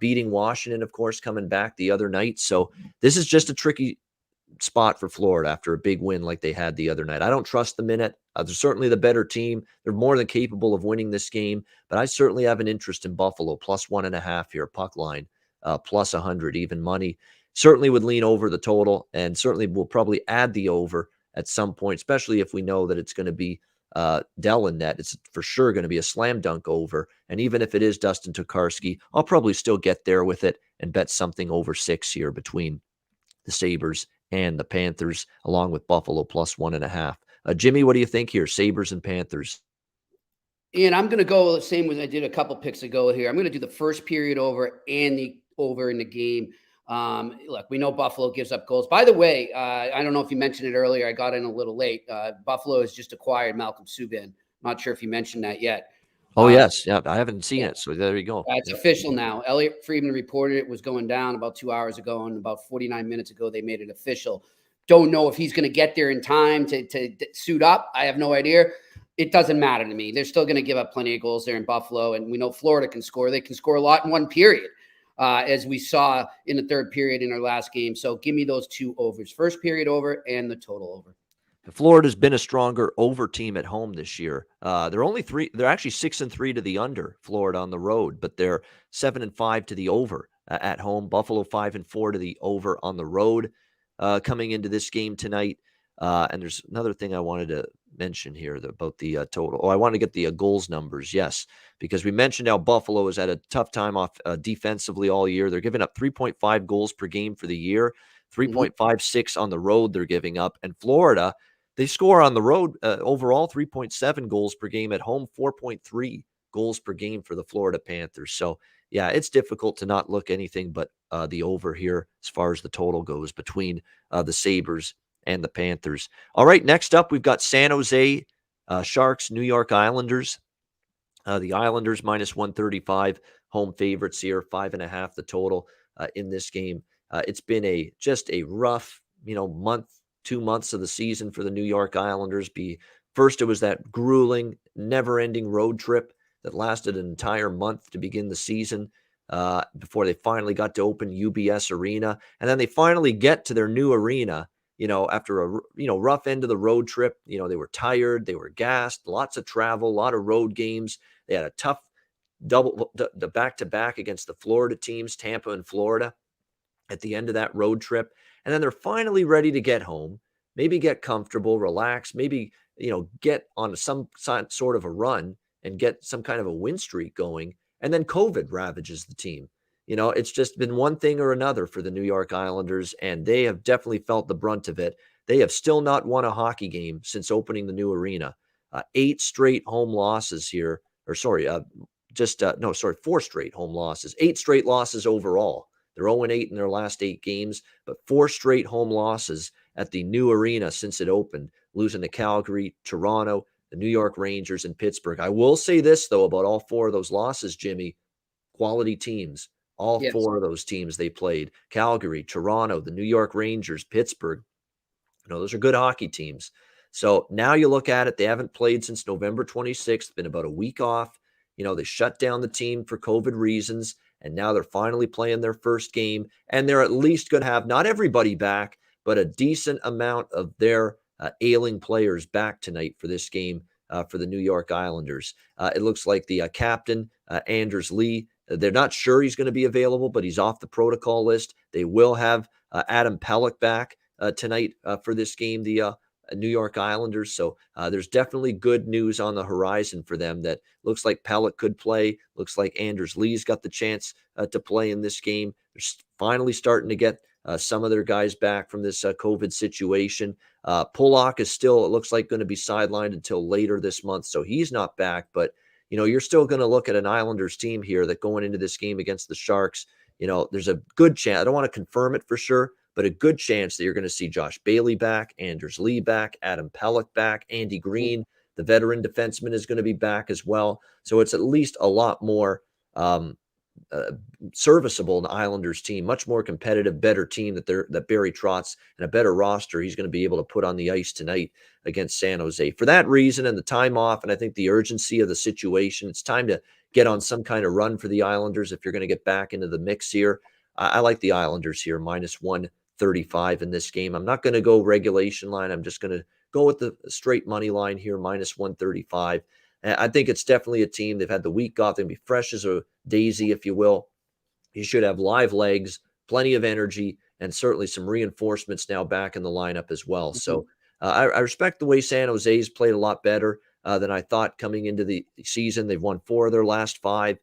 beating Washington, of course, coming back the other night. So this is just a tricky spot for Florida after a big win like they had the other night. I don't trust them in it. They're certainly the better team. They're more than capable of winning this game, but I certainly have an interest in Buffalo plus 1.5 here, puck line, plus 100, even money. Certainly would lean over the total, and certainly will probably add the over at some point, especially if we know that it's going to be Dell in net. It's for sure going to be a slam dunk over. And even if it is Dustin Tokarski, I'll probably still get there with it and bet something over 6 here between the Sabres and the Panthers, along with Buffalo plus 1.5. Jimmy, what do you think here? Sabres and Panthers. And I'm going to go the same as I did a couple picks ago here. I'm going to do the first period over and the over in the game. Look, we know Buffalo gives up goals. By the way, I don't know if you mentioned it earlier. I got in a little late. Buffalo has just acquired Malcolm Subban. Not sure if you mentioned that yet. Oh, yes. Yeah, I haven't seen it. So there you go. It's official now. Elliot Friedman reported it was going down about 2 hours ago, and about 49 minutes ago, they made it official. Don't know if he's going to get there in time to suit up. I have no idea. It doesn't matter to me. They're still going to give up plenty of goals there in Buffalo, and we know Florida can score. They can score a lot in one period, as we saw in the third period in our last game. So give me those two overs. First period over and the total over. Florida's been a stronger over team at home this year. They're only three. They're actually 6-3 to the under, Florida on the road, but they're 7-5 to the over at home. Buffalo 5-4 to the over on the road coming into this game tonight. And there's another thing I wanted to mention here about the total. I want to get the goals numbers. Yes, because we mentioned how Buffalo has had a tough time off defensively all year. They're giving up 3.5 goals per game for the year, 3.56 on the road they're giving up. And Florida, they score on the road overall 3.7 goals per game, at home 4.3 goals per game for the Florida Panthers. So, yeah, it's difficult to not look anything but the over here as far as the total goes between the Sabres and the Panthers. All right, next up, we've got San Jose Sharks, New York Islanders. The Islanders minus 135, home favorites here, 5.5 the total in this game. It's been just a rough, month, 2 months of the season for the New York Islanders. First, it was that grueling, never-ending road trip that lasted an entire month to begin the season before they finally got to open UBS Arena. And then they finally get to their new arena, after a, rough end of the road trip. They were tired, they were gassed, lots of travel, a lot of road games. They had a tough the back-to-back against the Florida teams, Tampa and Florida, at the end of that road trip. And then they're finally ready to get home, maybe get comfortable, relax, maybe, get on some sort of a run and get some kind of a win streak going. And then COVID ravages the team. It's just been one thing or another for the New York Islanders, and they have definitely felt the brunt of it. They have still not won a hockey game since opening the new arena. 8 straight home losses here, or 4 straight home losses, 8 straight losses overall. They're 0-8 in their last 8 games, but 4 straight home losses at the new arena since it opened, losing to Calgary, Toronto, the New York Rangers, and Pittsburgh. I will say this, though, about all 4 of those losses, Jimmy. quality teams. All Yes. 4 of those teams they played: Calgary, Toronto, the New York Rangers, Pittsburgh. Those are good hockey teams. So now you look at it, they haven't played since November 26th, been about a week off. They shut down the team for COVID reasons, and now they're finally playing their first game, and they're at least going to have not everybody back, but a decent amount of their ailing players back tonight for this game for the New York Islanders. It looks like the captain, Anders Lee, they're not sure he's going to be available, but he's off the protocol list. They will have Adam Pelech back tonight for this game, the New York Islanders. So there's definitely good news on the horizon for them. That looks like Pelech could play. Looks like Anders Lee's got the chance to play in this game. They're finally starting to get some of their guys back from this COVID situation. Pulock is still, it looks like, going to be sidelined until later this month, so he's not back. But you're still going to look at an Islanders team here that going into this game against the Sharks, there's a good chance. I don't want to confirm it for sure, but a good chance that you're going to see Josh Bailey back, Anders Lee back, Adam Pelech back, Andy Green, the veteran defenseman, is going to be back as well. So it's at least a lot more serviceable, an Islanders team, much more competitive, better team that Barry Trotz, and a better roster he's going to be able to put on the ice tonight against San Jose. For that reason, and the time off, and I think the urgency of the situation, it's time to get on some kind of run for the Islanders if you're going to get back into the mix here. I like the Islanders here, -135 in this game. I'm not going to go regulation line. I'm just going to go with the straight money line here, -135. I think it's definitely a team. They've had the week off. They'll be fresh as a daisy, if you will. You should have live legs, plenty of energy, and certainly some reinforcements now back in the lineup as well. So I respect the way San Jose's played a lot better than I thought coming into the season. They've won 4 of their last 5.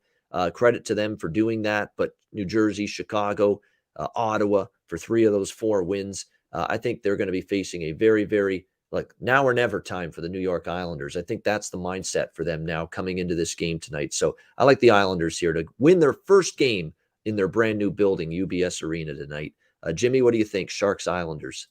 Credit to them for doing that. But New Jersey, Chicago, Ottawa, for 3 of those 4 wins, I think they're going to be facing a very, very now or never time for the New York Islanders. I think that's the mindset for them now coming into this game tonight. So I like the Islanders here to win their first game in their brand new building, UBS Arena, tonight. Jimmy, what do you think? Sharks, Islanders?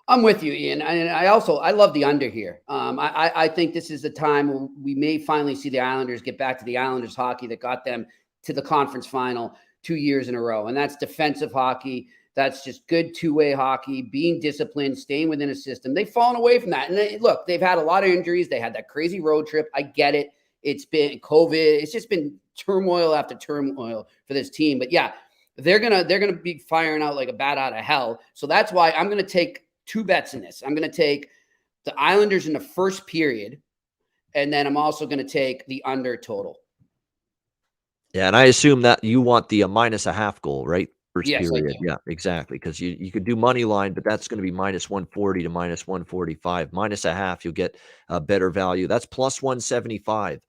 I'm with you, Ian. And I love the under here. I think this is the time when we may finally see the Islanders get back to the Islanders hockey that got them to the conference final 2 years in a row. And that's defensive hockey. That's just good two-way hockey, being disciplined, staying within a system. They've fallen away from that. And look, they've had a lot of injuries. They had that crazy road trip. I get it. It's been COVID. It's just been turmoil after turmoil for this team. But yeah, they're gonna be firing out like a bat out of hell. So that's why I'm gonna take 2 bets in this. I'm gonna take the Islanders in the first period, and then I'm also gonna take the under total. Yeah, and I assume that you want the -0.5 goal, right? First Yes, period. Yeah, exactly. Because you could do money line, but that's going to be -140 to -145. -0.5, you'll get a better value. That's +175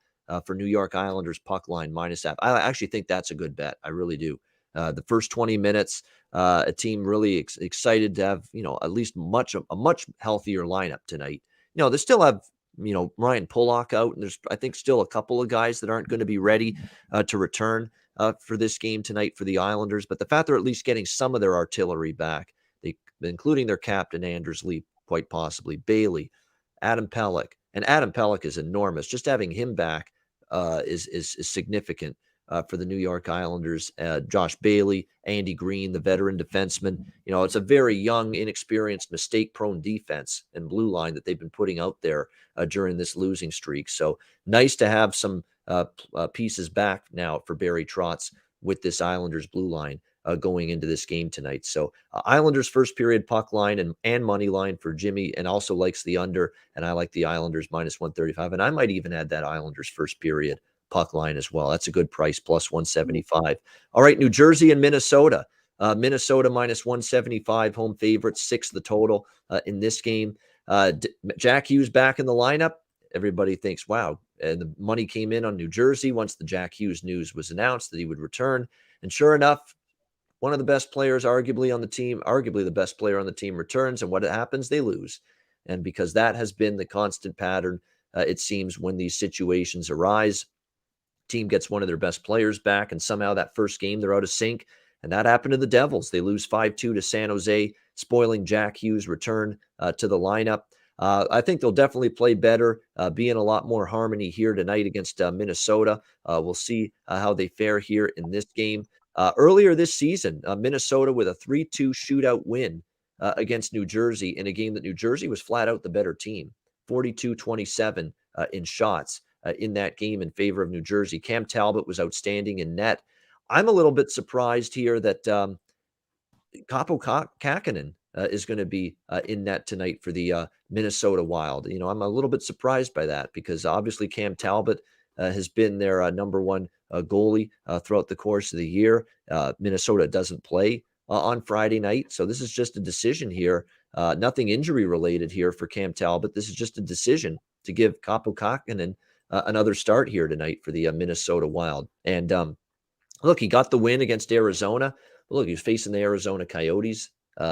for New York Islanders puck line -0.5. I actually think that's a good bet. I really do. The first 20 minutes, a team really excited to have at least a much healthier lineup tonight. They still have Ryan Pulock out, and there's I think still a couple of guys that aren't going to be ready to return for this game tonight for the Islanders. But the fact they're at least getting some of their artillery back, including their captain, Anders Lee, quite possibly, Bailey, Adam Pelech. And Adam Pelech is enormous. Just having him back is significant for the New York Islanders. Josh Bailey, Andy Green, the veteran defenseman. It's a very young, inexperienced, mistake-prone defense and blue line that they've been putting out there during this losing streak. So nice to have some pieces back now for Barry Trotz with this Islanders blue line going into this game tonight. So Islanders first period puck line and money line for Jimmy, and also likes the under, and I like the Islanders -135. And I might even add that Islanders first period puck line as well. That's a good price, +175. All right, New Jersey and Minnesota. Minnesota -175, home favorites, 6 the total in this game. Jack Hughes back in the lineup. Everybody thinks, wow. And the money came in on New Jersey once the Jack Hughes news was announced that he would return. And sure enough, one of the best players arguably the best player on the team returns. And what happens? They lose. And because that has been the constant pattern, it seems, when these situations arise, team gets one of their best players back, and somehow that first game they're out of sync. And that happened to the Devils. They lose 5-2 to San Jose, spoiling Jack Hughes' return to the lineup. I think they'll definitely play better, be in a lot more harmony here tonight against Minnesota. We'll see how they fare here in this game. Earlier this season, Minnesota with a 3-2 shootout win against New Jersey in a game that New Jersey was flat out the better team, 42-27 in shots in that game in favor of New Jersey. Cam Talbot was outstanding in net. I'm a little bit surprised here that Kaapo Kähkönen is going to be in net tonight for the Minnesota Wild. I'm a little bit surprised by that because obviously Cam Talbot has been their number one goalie throughout the course of the year. Minnesota doesn't play on Friday night, so this is just a decision here. Nothing injury related here for Cam Talbot. This is just a decision to give Kaapo Kähkönen another start here tonight for the Minnesota Wild. And look, he got the win against Arizona. Look, he's facing the Arizona Coyotes.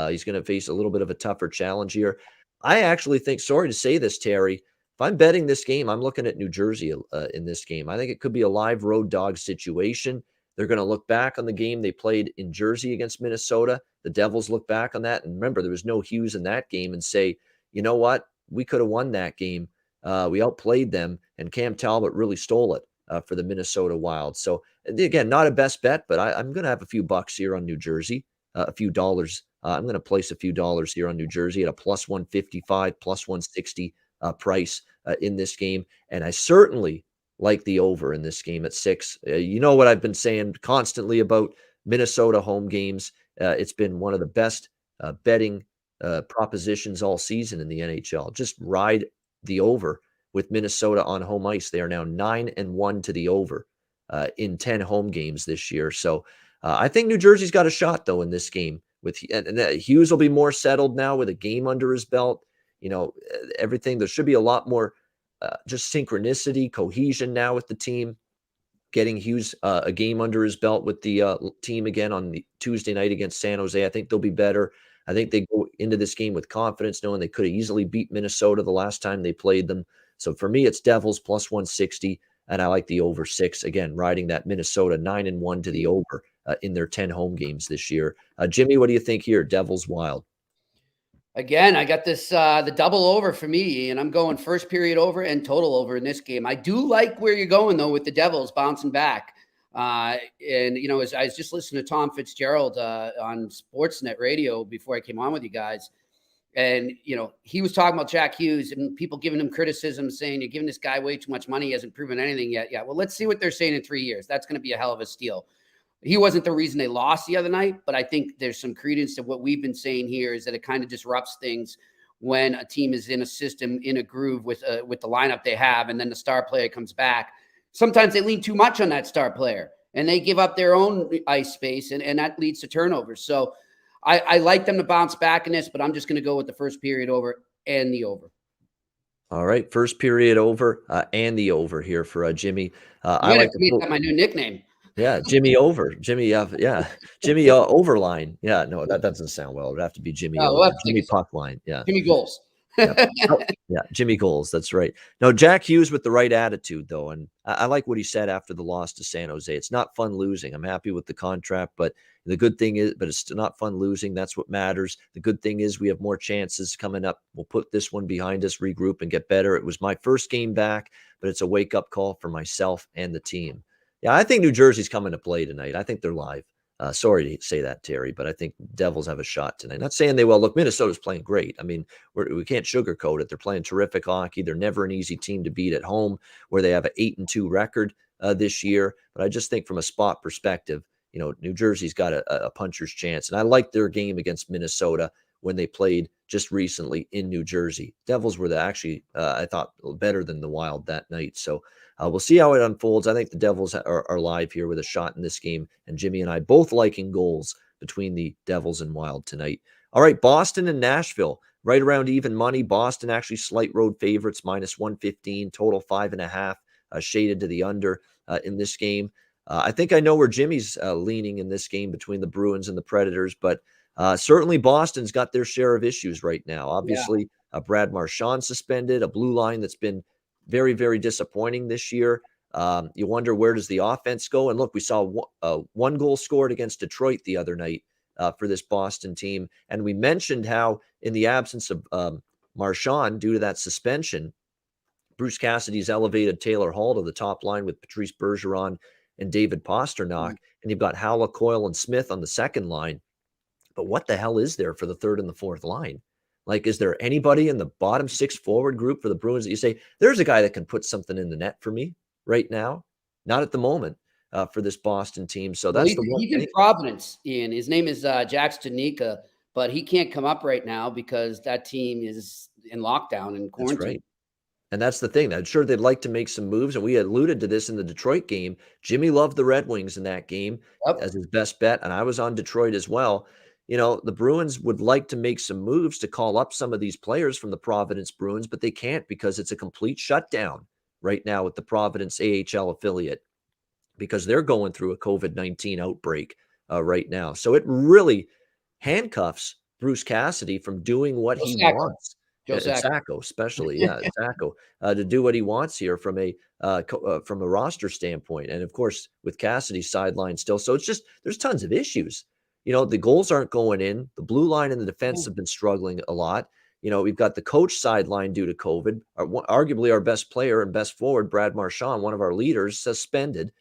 He's going to face a little bit of a tougher challenge here. I actually think, sorry to say this, Terry, if I'm betting this game, I'm looking at New Jersey in this game. I think it could be a live road dog situation. They're going to look back on the game they played in Jersey against Minnesota. The Devils look back on that. And remember, there was no Hughes in that game and say, you know what? We could have won that game. We outplayed them, and Cam Talbot really stole it for the Minnesota Wild. So, again, not a best bet, but I'm going to have a few bucks here on New Jersey, a few dollars. I'm going to place a few dollars here on New Jersey at a plus 155, plus 160 price in this game. And I certainly like the over in this game at 6. You know what I've been saying constantly about Minnesota home games. It's been one of the best betting propositions all season in the NHL. Just ride the over with Minnesota on home ice. They are now 9-1 to the over in 10 home games this year. So I think New Jersey's got a shot, though, in this game. And Hughes will be more settled now with a game under his belt. Everything. There should be a lot more just synchronicity, cohesion now with the team. Getting Hughes a game under his belt with the team again on the Tuesday night against San Jose. I think they'll be better. I think they go into this game with confidence, knowing they could have easily beat Minnesota the last time they played them. So for me, it's Devils plus 160, and I like the over 6. Again, riding that Minnesota 9-1 to the over in their 10 home games this year. Jimmy, what do you think here? Devils Wild. Again, I got this the double over for me, and I'm going first period over and total over in this game. I do like where you're going, though, with the Devils bouncing back. And, as I was just listening to Tom Fitzgerald on Sportsnet radio before I came on with you guys. And, he was talking about Jack Hughes and people giving him criticism, saying you're giving this guy way too much money. He hasn't proven anything yet. Yeah, well, let's see what they're saying in 3 years. That's going to be a hell of a steal. He wasn't the reason they lost the other night, but I think there's some credence to what we've been saying here is that it kind of disrupts things when a team is in a system, in a groove with the lineup they have, and then the star player comes back. Sometimes they lean too much on that star player, and they give up their own ice space, and that leads to turnovers. So I like them to bounce back in this, but I'm just going to go with the first period over and the over. All right, first period over and the over here for Jimmy. I like to make that my new nickname. Yeah, Jimmy over. Jimmy, Jimmy overline. Yeah, no, that doesn't sound well. It'd have to be Jimmy over. Jimmy puck line. Yeah. Jimmy goals. Yeah, Jimmy goals. That's right. No, Jack Hughes with the right attitude, though. And I like what he said after the loss to San Jose. It's not fun losing. I'm happy with the contract, but the good thing is, but it's not fun losing. That's what matters. The good thing is we have more chances coming up. We'll put this one behind us, regroup, and get better. It was my first game back, but it's a wake-up call for myself and the team. Yeah, I think New Jersey's coming to play tonight. I think they're live. Sorry to say that, Terry, but I think Devils have a shot tonight. Not saying they will. Look, Minnesota's playing great. I mean, we can't sugarcoat it. They're playing terrific hockey. They're never an easy team to beat at home, where they have an 8-2 record this year. But I just think from a spot perspective, New Jersey's got a puncher's chance. And I liked their game against Minnesota when they played just recently in New Jersey. Devils were I thought, better than the Wild that night. So we'll see how it unfolds. I think the Devils are live here with a shot in this game, and Jimmy and I both liking goals between the Devils and Wild tonight. All right, Boston and Nashville, right around even money. Boston actually slight road favorites, minus 115, total 5.5, shaded to the under in this game. I think I know where Jimmy's leaning in this game between the Bruins and the Predators, but certainly Boston's got their share of issues right now. Obviously, Brad Marchand suspended, a blue line that's been very, very disappointing this year. You wonder, where does the offense go? And look, we saw one goal scored against Detroit the other night for this Boston team. And we mentioned how in the absence of Marchand, due to that suspension, Bruce Cassidy's elevated Taylor Hall to the top line with Patrice Bergeron and David Pastrnak. And you've got Howlett, Coyle, and Smith on the second line. But what the hell is there for the third and the fourth line? Like, is there anybody in the bottom six forward group for the Bruins that you say, there's a guy that can put something in the net for me right now? Not at the moment for this Boston team. So that's the one. He's in Providence, Ian. His name is Jack Stanika, but he can't come up right now because that team is in lockdown and quarantine. That's right. And that's the thing. I'm sure they'd like to make some moves. And we alluded to this in the Detroit game. Jimmy loved the Red Wings in that game as his best bet. And I was on Detroit as well. You know, the Bruins would like to make some moves to call up some of these players from the Providence Bruins, but they can't because it's a complete shutdown right now with the Providence AHL affiliate because they're going through a COVID-19 outbreak right now. So it really handcuffs Bruce Cassidy from doing what he wants. Sacco, especially, Sacco, to do what he wants here from a roster standpoint, and of course with Cassidy sidelined still. So it's just there's tons of issues. You know, the goals aren't going in. The blue line and the defense have been struggling a lot. You know, we've got the coach sidelined due to COVID. Arguably our best player and best forward, Brad Marchand, one of our leaders, suspended.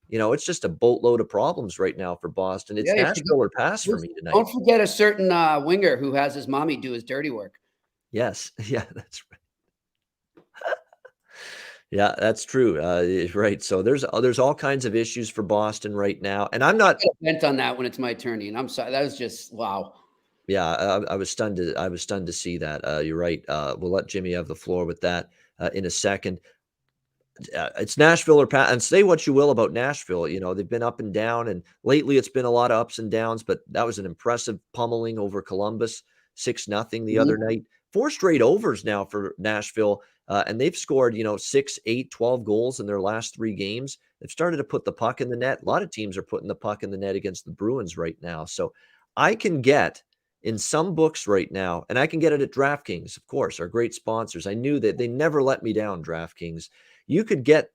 You know, it's just a boatload of problems right now for Boston. It's Nashville or pass for me tonight. Don't forget a certain winger who has his mommy do his dirty work. Yes. Yeah, that's right. Yeah, that's true. Right. So there's all kinds of issues for Boston right now. And I'm not bent on that when it's my turn. And I'm sorry. That was just wow. Yeah, I was stunned to see that. You're right. We'll let Jimmy have the floor with that in a second. It's Nashville or Pat, and say what you will about Nashville. You know, they've been up and down, and lately it's been a lot of ups and downs, but that was an impressive pummeling over Columbus, 6-0 the other night. 4 straight overs now for Nashville, and they've scored, 6, 8, 12 goals in their last 3 games. They've started to put the puck in the net. A lot of teams are putting the puck in the net against the Bruins right now. So I can get in some books right now, and I can get it at DraftKings, of course, our great sponsors. I knew that they never let me down, DraftKings. You could get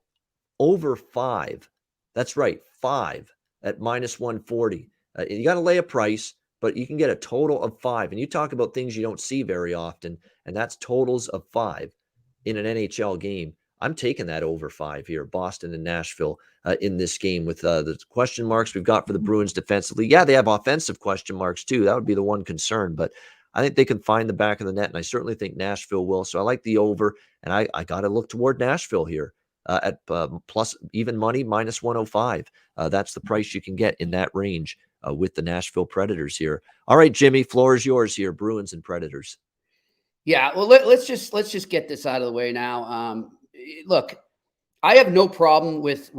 over 5. That's right, 5 at minus 140. You got to lay a price, but you can get a total of 5. And you talk about things you don't see very often, and that's totals of 5 in an NHL game. I'm taking that over 5 here, Boston and Nashville in this game with the question marks we've got for the Bruins defensively. Yeah, they have offensive question marks too. That would be the one concern, but I think they can find the back of the net, and I certainly think Nashville will. So I like the over, and I got to look toward Nashville here at plus even money, minus 105. That's the price you can get in that range with the Nashville Predators here. All right, Jimmy, floor is yours here, Bruins and Predators. Yeah, well, let's just get this out of the way now. Look, I have no problem with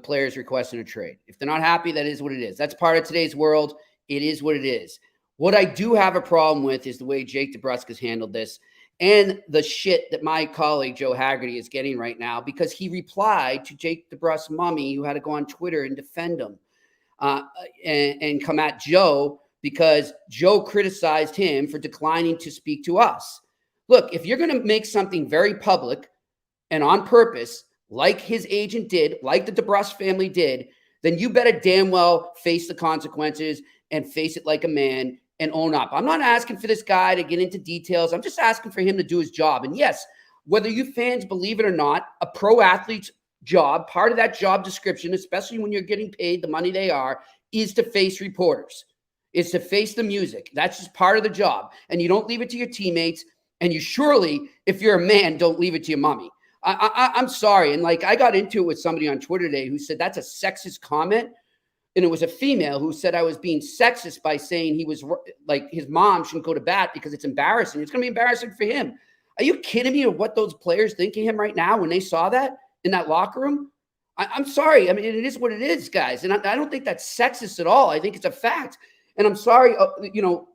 players requesting a trade. If they're not happy, that is what it is. That's part of today's world. It is what it is. What I do have a problem with is the way Jake DeBrusk has handled this and the shit that my colleague Joe Haggerty is getting right now because he replied to Jake DeBrusk's mommy who had to go on Twitter and defend him and come at Joe because Joe criticized him for declining to speak to us. Look, if you're going to make something very public and on purpose, like his agent did, like the DeBrusk family did, then you better damn well face the consequences and face it like a man and own up. I'm not asking for this guy to get into details. I'm just asking for him to do his job. And yes, whether you fans believe it or not, a pro athlete's job, part of that job description, especially when you're getting paid the money they are, is to face reporters, is to face the music. That's just part of the job. And you don't leave it to your teammates. And you surely, if you're a man, don't leave it to your mommy. I'm sorry. And like I got into it with somebody on Twitter today who said that's a sexist comment. And it was a female who said I was being sexist by saying he was like his mom shouldn't go to bat because it's embarrassing. It's going to be embarrassing for him. Are you kidding me of what those players think of him right now when they saw that in that locker room? I'm sorry. I mean, it is what it is, guys. And I don't think that's sexist at all. I think it's a fact. And I'm sorry,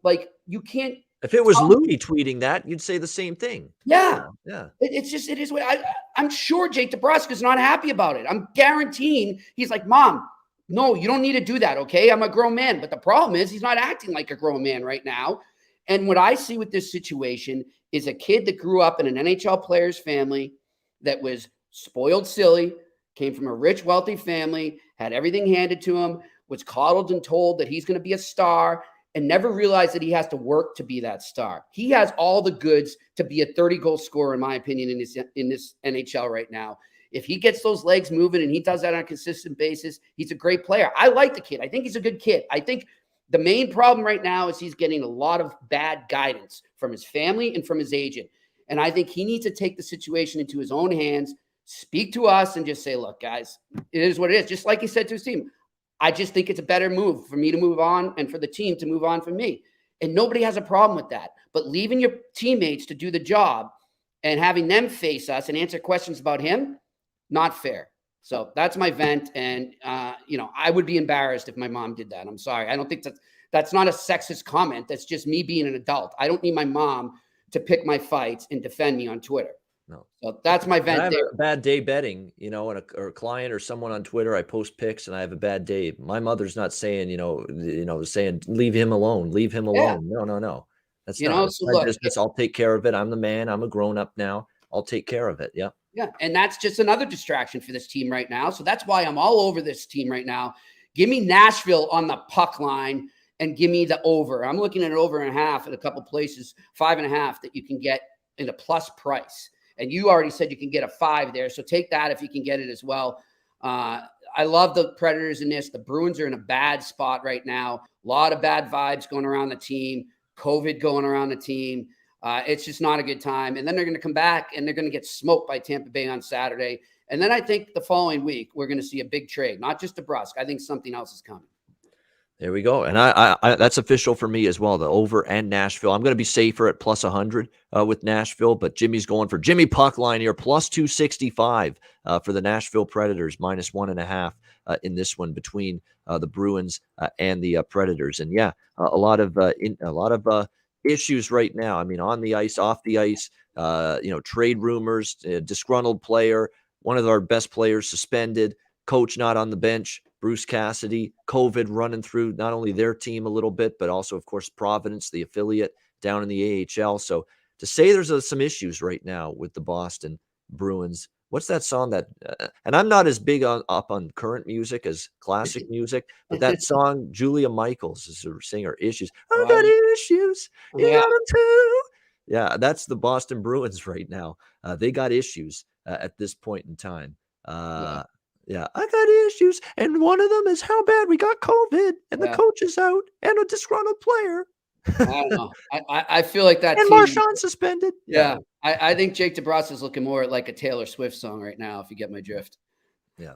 like you can't. If it was Louis tweeting that, you'd say the same thing. Yeah. It's just, it is what I'm sure Jake DeBrusk is not happy about it. I'm guaranteeing he's like, Mom, no, you don't need to do that, okay? I'm a grown man. But the problem is he's not acting like a grown man right now. And what I see with this situation is a kid that grew up in an NHL player's family that was spoiled silly, came from a rich, wealthy family, had everything handed to him, was coddled and told that he's going to be a star, and never realized that he has to work to be that star. He has all the goods to be a 30-goal scorer, in my opinion, in this NHL right now. If he gets those legs moving and he does that on a consistent basis, he's a great player. I like the kid. I think he's a good kid. I think the main problem right now is he's getting a lot of bad guidance from his family and from his agent. And I think he needs to take the situation into his own hands, speak to us, and just say, look, guys, it is what it is. Just like he said to his team, I just think it's a better move for me to move on and for the team to move on from me. And nobody has a problem with that. But leaving your teammates to do the job and having them face us and answer questions about him, not fair. So that's my vent. And, I would be embarrassed if my mom did that. I'm sorry. I don't think that's not a sexist comment. That's just me being an adult. I don't need my mom to pick my fights and defend me on Twitter. No. So that's my vent. I have there. a bad day betting, or a client or someone on Twitter, I post pics and I have a bad day. My mother's not saying, saying, leave him alone. Yeah. No. That's so my business. I'll take care of it. I'm the man. I'm a grown up now. I'll take care of it. Yeah. Yeah. And that's just another distraction for this team right now. So that's why I'm all over this team right now. Give me Nashville on the puck line and give me the over. I'm looking at an over and a half at a couple places, 5.5 that you can get in a plus price. And you already said you can get a 5 there. So take that if you can get it as well. I love the Predators in this. The Bruins are in a bad spot right now. A lot of bad vibes going around the team. COVID going around the team. It's just not a good time. And then they're going to come back and they're going to get smoked by Tampa Bay on Saturday. And then I think the following week, we're going to see a big trade, not just DeBrusk. I think something else is coming. There we go. And I that's official for me as well, the over and Nashville. I'm going to be safer at plus 100 with Nashville, but Jimmy's going for Jimmy puck line here, plus 265 for the Nashville Predators, minus 1.5 in this one between the Bruins and the Predators. And yeah, a lot of issues right now. I mean, on the ice, off the ice, trade rumors, disgruntled player, one of our best players suspended, coach not on the bench. Bruce Cassidy, COVID running through not only their team a little bit, but also, of course, Providence, the affiliate down in the AHL. So to say there's some issues right now with the Boston Bruins, what's that song that, and I'm not as big up on current music as classic music, but that song, Julia Michaels is a singer, Issues. I got issues. You got them too. Yeah, that's the Boston Bruins right now. They got issues at this point in time. Yeah, I got issues, and one of them is how bad we got COVID, and the coach is out, and a disgruntled player. I don't know. I feel like that. And Marchand suspended. Yeah. I think Jake DeBrusk is looking more like a Taylor Swift song right now, if you get my drift. Yeah,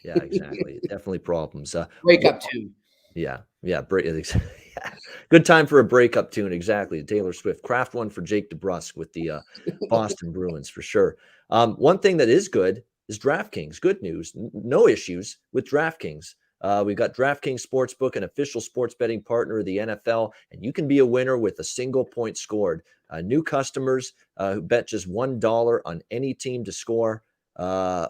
exactly. Definitely problems. Breakup tune. Yeah. Good time for a breakup tune. Exactly. Taylor Swift. Craft one for Jake DeBrusk with the Boston Bruins for sure. One thing that is good is DraftKings. Good news. No issues with DraftKings. We've got DraftKings Sportsbook, an official sports betting partner of the NFL, and you can be a winner with a single point scored. New customers who bet just $1 on any team to score a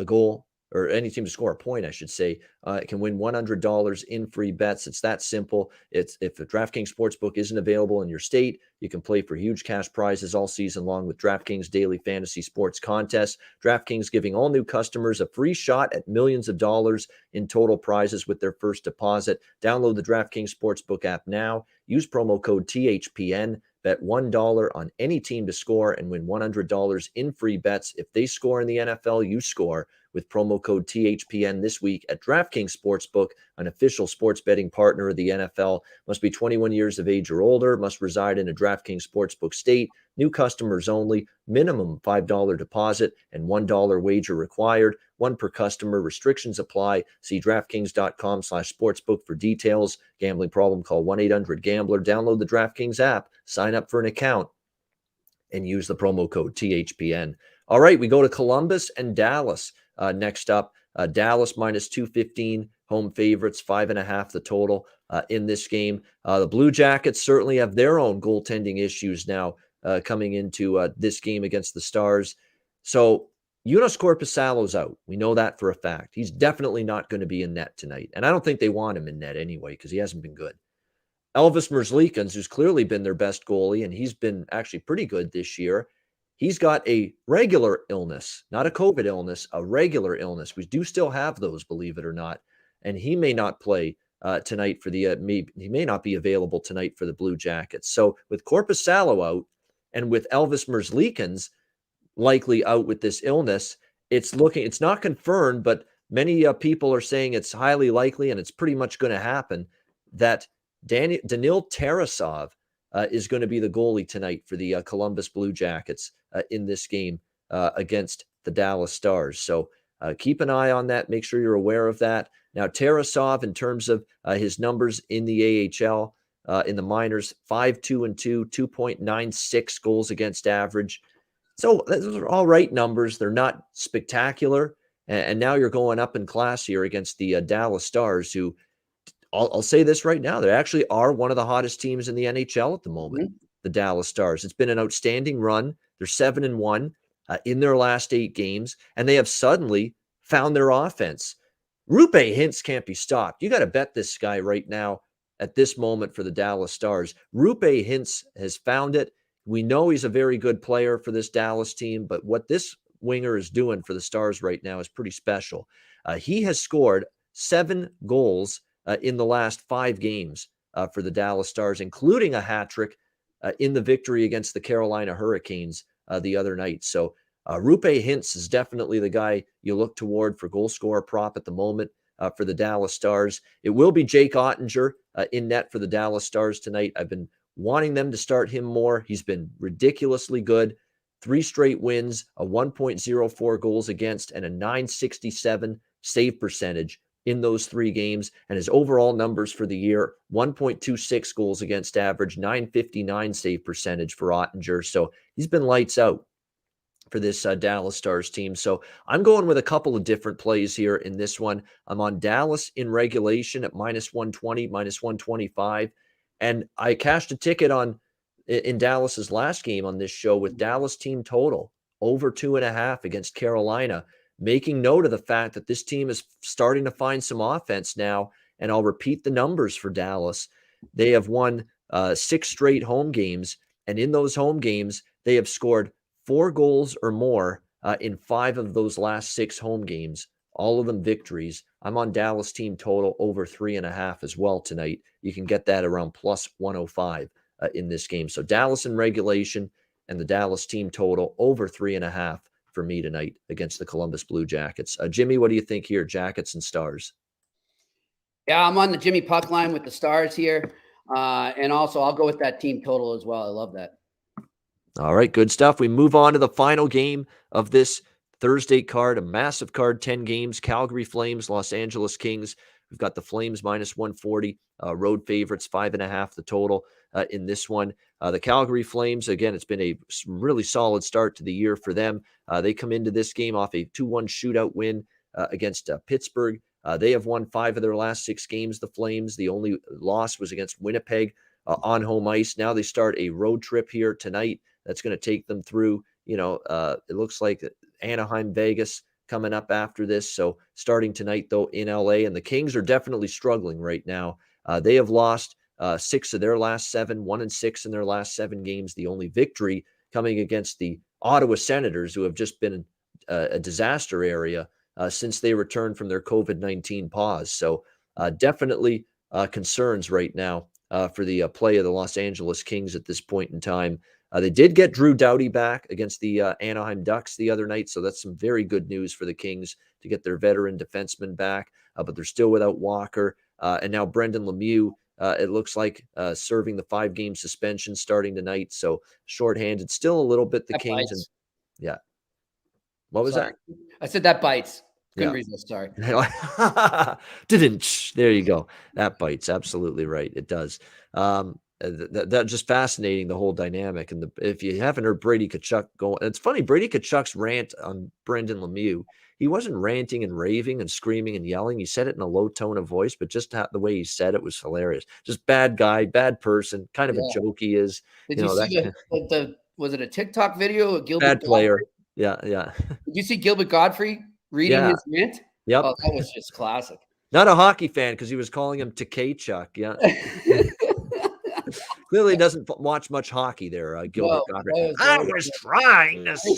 goal, or any team to score a point, I should say, can win $100 in free bets. It's that simple. If a DraftKings Sportsbook isn't available in your state, you can play for huge cash prizes all season long with DraftKings Daily Fantasy Sports Contest. DraftKings giving all new customers a free shot at millions of dollars in total prizes with their first deposit. Download the DraftKings Sportsbook app now. Use promo code THPN. Bet $1 on any team to score and win $100 in free bets. If they score in the NFL, you score with promo code THPN this week at DraftKings Sportsbook, an official sports betting partner of the NFL. Must be 21 years of age or older, must reside in a DraftKings Sportsbook state. New customers only, minimum $5 deposit and $1 wager required. One per customer. Restrictions apply. See DraftKings.com/sportsbook for details. Gambling problem, call 1-800-GAMBLER. Download the DraftKings app, sign up for an account, and use the promo code THPN. All right, we go to Columbus and Dallas next up. Dallas minus 215, home favorites, 5.5 the total in this game. The Blue Jackets certainly have their own goaltending issues now coming into this game against the Stars. So Jonas Korpisalo's out. We know that for a fact. He's definitely not going to be in net tonight. And I don't think they want him in net anyway because he hasn't been good. Elvis Merzlikins, who's clearly been their best goalie, and he's been actually pretty good this year. He's got a regular illness, not a COVID illness, a regular illness. We do still have those, believe it or not. And he may not play tonight for the he may not be available tonight for the Blue Jackets. So with Korpisalo out and with Elvis Merzlikins likely out with this illness, it's not confirmed, but many people are saying it's highly likely and it's pretty much going to happen that Danil Tarasov is going to be the goalie tonight for the Columbus Blue Jackets in this game against the Dallas Stars. So keep an eye on that. Make sure you're aware of that. Now, Tarasov, in terms of his numbers in the AHL, in the minors, 5-2-2, 2.96 goals against average. So those are all right numbers. They're not spectacular. And now you're going up in class here against the Dallas Stars, who I'll say this right now, they actually are one of the hottest teams in the NHL at the moment, the Dallas Stars. It's been an outstanding run. They're 7-1 in their last 8 games, and they have suddenly found their offense. Rupe Hintz can't be stopped. You got to bet this guy right now at this moment for the Dallas Stars. Rupe Hintz has found it. We know he's a very good player for this Dallas team, but what this winger is doing for the Stars right now is pretty special. He has scored 7 goals in the last 5 games for the Dallas Stars, including a hat trick in the victory against the Carolina Hurricanes the other night. So Rupe Hintz is definitely the guy you look toward for goal scorer prop at the moment for the Dallas Stars. It will be Jake Ottinger in net for the Dallas Stars tonight. I've been wanting them to start him more. He's been ridiculously good. 3 straight wins, a 1.04 goals against, and a 967 save percentage in those 3 games. And his overall numbers for the year, 1.26 goals against average, 959 save percentage for Ottinger. So he's been lights out for this Dallas Stars team. So I'm going with a couple of different plays here in this one. I'm on Dallas in regulation at -120, -125. And I cashed a ticket in Dallas's last game on this show with Dallas team total over 2.5 against Carolina, making note of the fact that this team is starting to find some offense now. And I'll repeat the numbers for Dallas. They have won 6 straight home games. And in those home games, they have scored 4 goals or more in 5 of those last 6 home games, all of them victories. I'm on Dallas team total over 3.5 as well tonight. You can get that around +105 in this game. So Dallas in regulation and the Dallas team total over 3.5 for me tonight against the Columbus Blue Jackets. Jimmy, what do you think here? Jackets and Stars. Yeah, I'm on the Jimmy puck line with the Stars here. And also I'll go with that team total as well. I love that. All right, good stuff. We move on to the final game of this Thursday card, a massive card, 10 games, Calgary Flames, Los Angeles Kings. We've got the Flames -140, road favorites, 5.5 the total in this one. The Calgary Flames, again, it's been a really solid start to the year for them. They come into this game off a 2-1 shootout win against Pittsburgh. They have won 5 of their last 6 games, the Flames. The only loss was against Winnipeg on home ice. Now they start a road trip here tonight that's going to take them through, it looks like Anaheim, Vegas coming up after this. So starting tonight, though, in LA, and the Kings are definitely struggling right now. They have lost 6 of their last 7, 1-6 in their last 7 games. The only victory coming against the Ottawa Senators, who have just been a disaster area since they returned from their COVID-19 pause. So definitely concerns right now for the play of the Los Angeles Kings at this point in time. They did get Drew Doughty back against the Anaheim Ducks the other night, so that's some very good news for the Kings to get their veteran defenseman back, but they're still without Walker. And now Brendan Lemieux, it looks like, serving the 5-game suspension starting tonight, so shorthanded still a little bit, the That Kings. bites. And yeah. What was that? I said that bites. Couldn't Yeah. resist, sorry. There you go. That bites. Absolutely right. It does. That just fascinating, the whole dynamic. And if you haven't heard Brady Tkachuk go, it's funny, Brady Tkachuk's rant on Brendan Lemieux, he wasn't ranting and raving and screaming and yelling. He said it in a low tone of voice, but just the way he said it was hilarious. Just bad guy, bad person, kind of a joke he is. Did you see was it a TikTok video of Gilbert bad player? Godfrey? Yeah. Did you see Gilbert Godfrey reading his rant? Yep. Oh, that was just classic. Not a hockey fan because he was calling him Tkachuk. Yeah. Clearly doesn't watch much hockey there, Gilbert Gottfried. I was trying to say,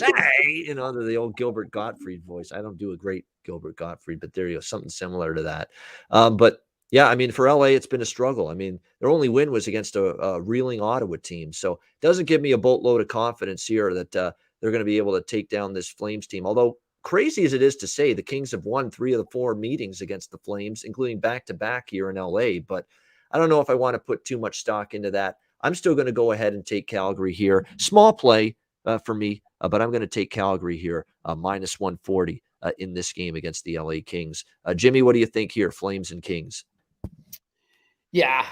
the old Gilbert Gottfried voice. I don't do a great Gilbert Gottfried, but there you go, something similar to that. But Yeah, I mean, for LA, it's been a struggle. I mean, their only win was against a reeling Ottawa team. So it doesn't give me a boatload of confidence here that they're going to be able to take down this Flames team. Although, crazy as it is to say, the Kings have won 3 of the 4 meetings against the Flames, including back-to-back here in LA. But I don't know if I want to put too much stock into that. I'm still going to go ahead and take Calgary here. Small play for me, but I'm going to take Calgary here, minus 140 in this game against the LA Kings. Jimmy, what do you think here, Flames and Kings? Yeah,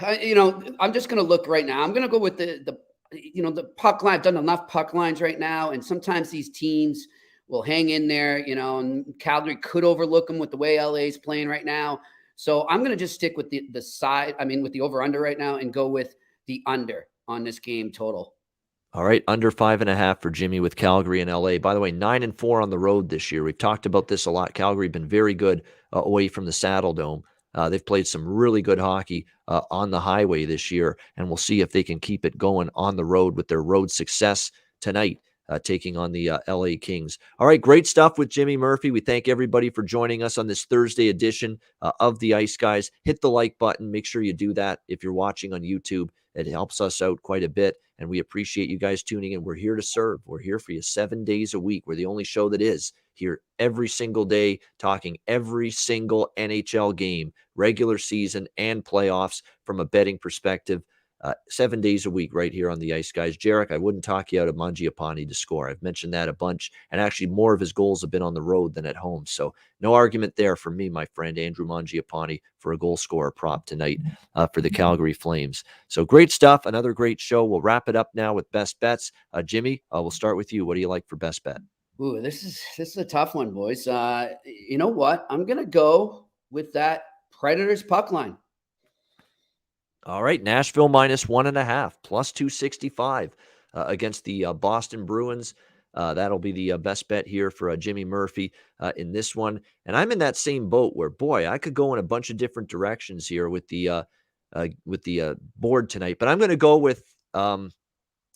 I'm just going to look right now. I'm going to go with the puck line. I've done enough puck lines right now, and sometimes these teams will hang in there, and Calgary could overlook them with the way LA is playing right now. So I'm going to just stick with the side. I mean, with the over/under right now, and go with the under on this game total. All right, under 5.5 for Jimmy with Calgary and LA. By the way, 9-4 on the road this year. We've talked about this a lot. Calgary been very good away from the Saddle Dome. They've played some really good hockey on the highway this year, and we'll see if they can keep it going on the road with their road success tonight, taking on the LA Kings. All right, great stuff with Jimmy Murphy. We thank everybody for joining us on this Thursday edition of the Ice Guys. Hit the like button. Make sure you do that if you're watching on YouTube. It helps us out quite a bit, and we appreciate you guys tuning in. We're here to serve. We're here for you 7 days a week. We're the only show that is here every single day, talking every single NHL game, regular season and playoffs from a betting perspective. 7 days a week right here on the Ice Guys. Jarek, I wouldn't talk you out of Mangiapane to score. I've mentioned that a bunch, and actually more of his goals have been on the road than at home. So no argument there for me, my friend, Andrew Mangiapane, for a goal scorer prop tonight for the Calgary Flames. So great stuff. Another great show. We'll wrap it up now with best bets. Jimmy, we'll start with you. What do you like for best bet? Ooh, this is a tough one, boys. You know what? I'm going to go with that Predators puck line. All right, Nashville minus 1.5, plus 265 against the Boston Bruins. That'll be the best bet here for Jimmy Murphy in this one. And I'm in that same boat where, boy, I could go in a bunch of different directions here with the board tonight. But I'm going to go with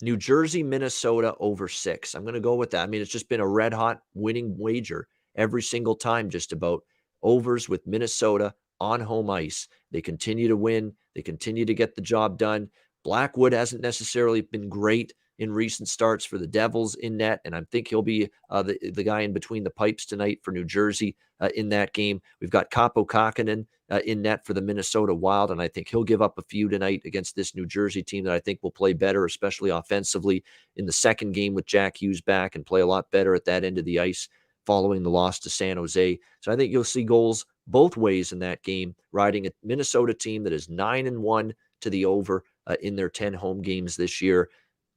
New Jersey, Minnesota over 6. I'm going to go with that. I mean, it's just been a red hot winning wager every single time, just about. Overs with Minnesota on home ice. They continue to win. They continue to get the job done. Blackwood hasn't necessarily been great in recent starts for the Devils in net, and I think he'll be the guy in between the pipes tonight for New Jersey in that game. We've got Kaapo Kähkönen in net for the Minnesota Wild, and I think he'll give up a few tonight against this New Jersey team that I think will play better, especially offensively in the second game with Jack Hughes back, and play a lot better at that end of the ice following the loss to San Jose. So I think you'll see goals both ways in that game, riding a Minnesota team that is 9-1 to the over in their 10 home games this year.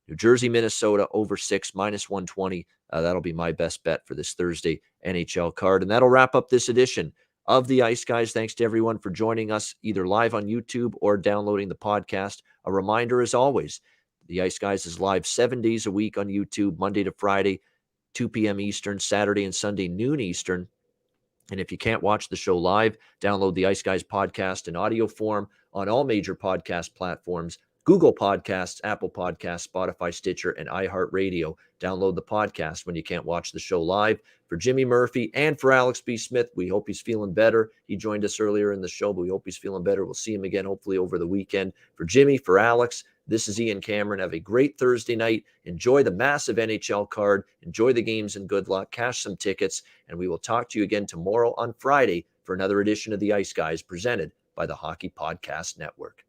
New Jersey, Minnesota over 6, minus 120. That'll be my best bet for this Thursday NHL card. And that'll wrap up this edition of the Ice Guys. Thanks to everyone for joining us either live on YouTube or downloading the podcast. A reminder, as always, the Ice Guys is live 7 days a week on YouTube, Monday to Friday, 2 p.m. Eastern, Saturday and Sunday, noon Eastern. And if you can't watch the show live, download the Ice Guys podcast in audio form on all major podcast platforms: Google Podcasts, Apple Podcasts, Spotify, Stitcher, and iHeartRadio. Download the podcast when you can't watch the show live. For Jimmy Murphy and for Alex B. Smith, we hope he's feeling better. He joined us earlier in the show, but we hope he's feeling better. We'll see him again, hopefully, over the weekend. For Jimmy, for Alex, this is Ian Cameron. Have a great Thursday night. Enjoy the massive NHL card. Enjoy the games and good luck. Cash some tickets. And we will talk to you again tomorrow on Friday for another edition of the Ice Guys presented by the Hockey Podcast Network.